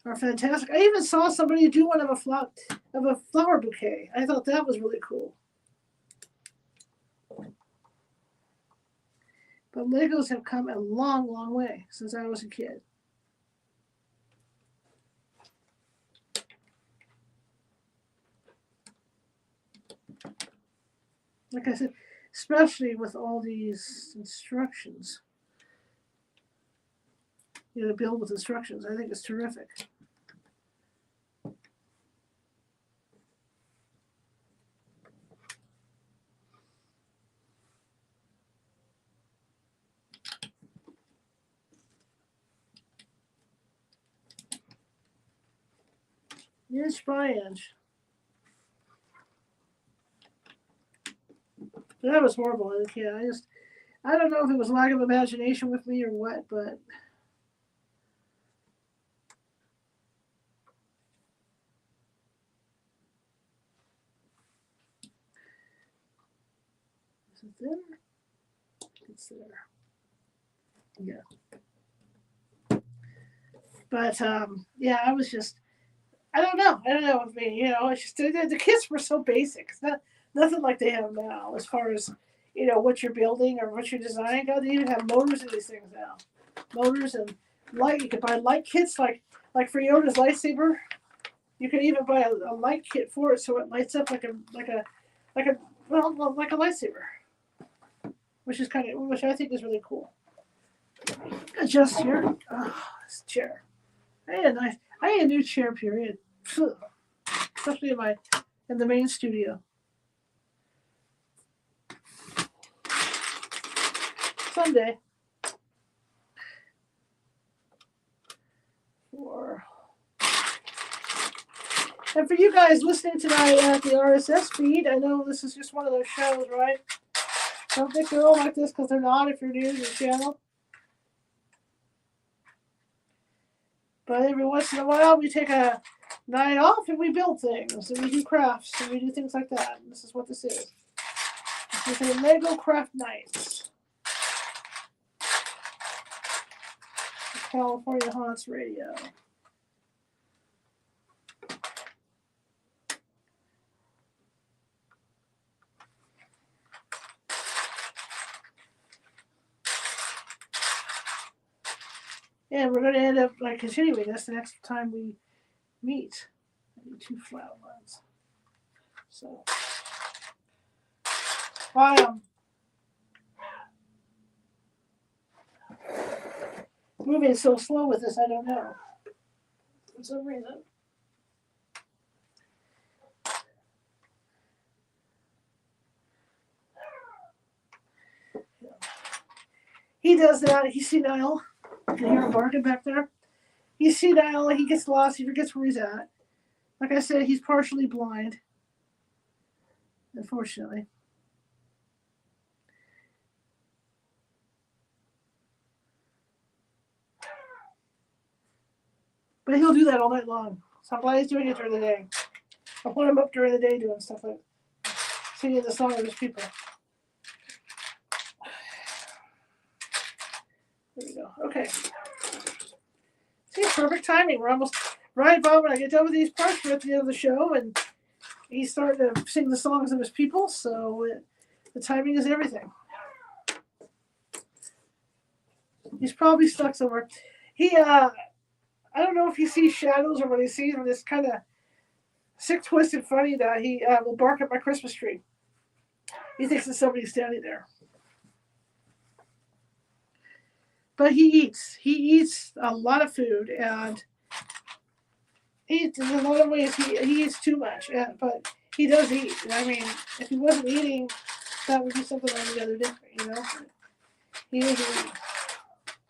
are fantastic. I even saw somebody do one of a flower bouquet. I thought that was really cool. But Legos have come a long, long way since I was a kid. Like I said, especially with all these instructions. To build with instructions. I think it's terrific. Inch by inch. That was horrible as a kid. I don't know if it was lack of imagination with me or what, but Is it there? It's there. Yeah. But yeah, I was just I don't know. I don't know with me. It's just the kits were so basic. It's not nothing like they have now as far as what you're building or what you're designing. God, they even have motors in these things now. Motors and light. You could buy light kits like for Yoda's lightsaber. You could even buy a light kit for it so it lights up like a like a lightsaber, which I think is really cool. Adjust here. Oh, this chair. I had a new chair. Period. Especially in the main studio. Someday. And for you guys listening tonight at the RSS feed, I know this is just one of those shows, right? Don't think they're all like this because they're not if you're new to the channel. But every once in a while, we take a night off and we build things and we do crafts and we do things like that. And this is what this is. This is a Lego craft nights. California Haunts Radio. And we're going to end up continuing this the next time we meet. I need 2 flat ones. So, why moving so slow with this, I don't know. For some reason. He does that. He's senile. You can hear him barking back there. He's senile. He gets lost. He forgets where he's at. Like I said, he's partially blind. Unfortunately. But he'll do that all night long. So I'm glad he's doing it during the day. I want him up during the day doing stuff like singing the song of his people. There we go. Okay. See, perfect timing. We're almost right about when I get done with these parts. We're at the end of the show, and he's starting to sing the songs of his people. So the timing is everything. He's probably stuck somewhere. I don't know if he sees shadows or what he sees, but it's kind of sick, twisted, funny that he will bark at my Christmas tree. He thinks that somebody's standing there. But he eats. He eats a lot of food, and in a lot of ways he eats too much. But he does eat. I mean, if he wasn't eating, that would be something altogether different, He is eating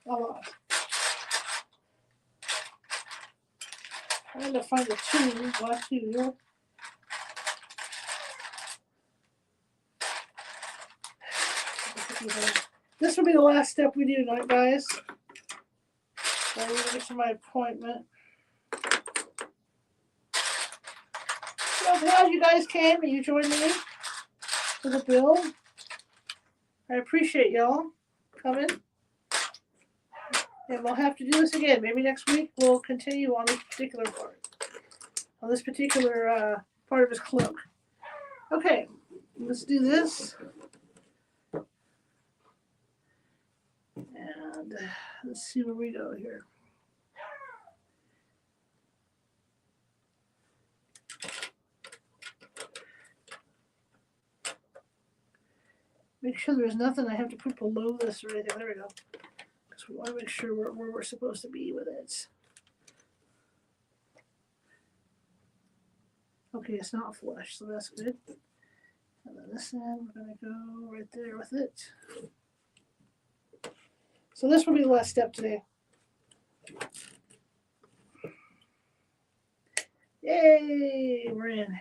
a lot. Trying to find the last two here. This will be the last step we do tonight, guys. So I'm going to get to my appointment. So I'm glad you guys came and you joined me for the build. I appreciate y'all coming. And we'll have to do this again. Maybe next week we'll continue on this particular part. On this particular part of his cloak. Okay, let's do this. And let's see where we go here. Make sure there's nothing I have to put below this or anything. There we go. Because we want to make sure where we're supposed to be with it. Okay, it's not flush, so that's good. And then this end, we're going to go right there with it. So this will be the last step today. Yay, we're in.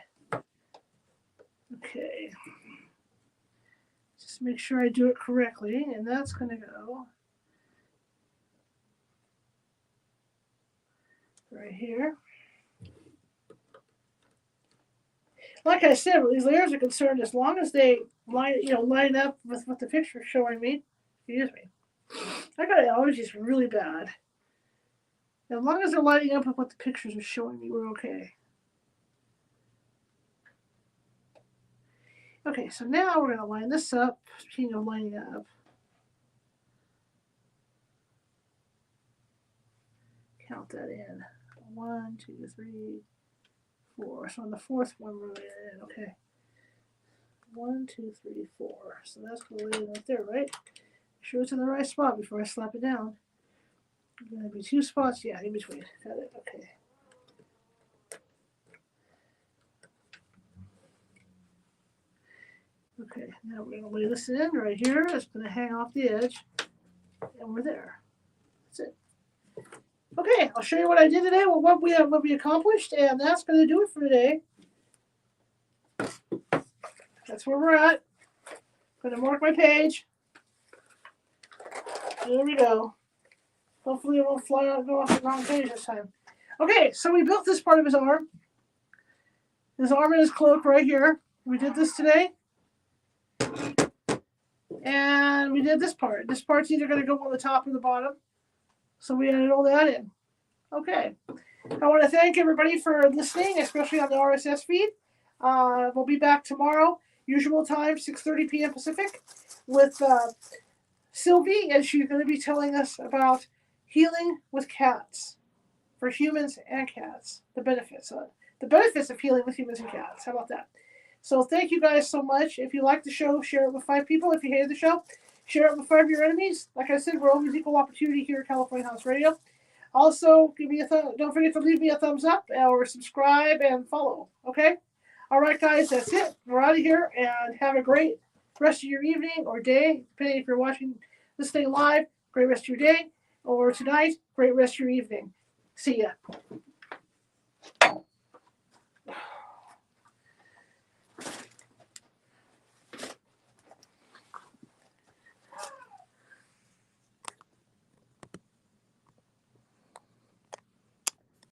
Okay. Just make sure I do it correctly, and that's going to go right here. Like I said, where these layers are concerned, as long as they line up with what the picture's showing me, excuse me. I got allergies really bad. As long as they're lining up with what the pictures are showing me, we're okay. Okay, so now we're going to line this up. Speaking of lining up, count that in. 1, 2, 3, 4. So on the fourth one, we're laying it in. Okay. 1, 2, 3, 4. So that's going to lay in right there, right? Make sure it's in the right spot before I slap it down. There's going to be 2 spots, yeah, in between. Got it. Okay. Okay, now we're going to lay this in right here. It's going to hang off the edge, and we're there. That's it. Okay, I'll show you what I did today, what we accomplished, and that's going to do it for today. That's where we're at. I'm going to mark my page. There we go. Hopefully it won't fly out and go off the wrong page this time. Okay, so we built this part of his arm. His arm and his cloak right here. We did this today. And we did this part. This part's either going to go on the top or the bottom. So we added all that in. Okay. I want to thank everybody for listening, especially on the RSS feed. We'll be back tomorrow, usual time, 6:30 p.m. Pacific, with Sylvie, and she's going to be telling us about healing with cats for humans and cats. The benefits of healing with humans and cats. How about that? So thank you guys so much. If you like the show, share it with 5 people. If you hated the show, share it with 5 of your enemies. Like I said, we're always equal opportunity here at California House Radio. Also, don't forget to leave me a thumbs up or subscribe and follow. Okay? All right, guys, that's it. We're out of here, and have a great rest of your evening or day, depending if you're watching this thing live. Great rest of your day, or tonight, great rest of your evening. See ya.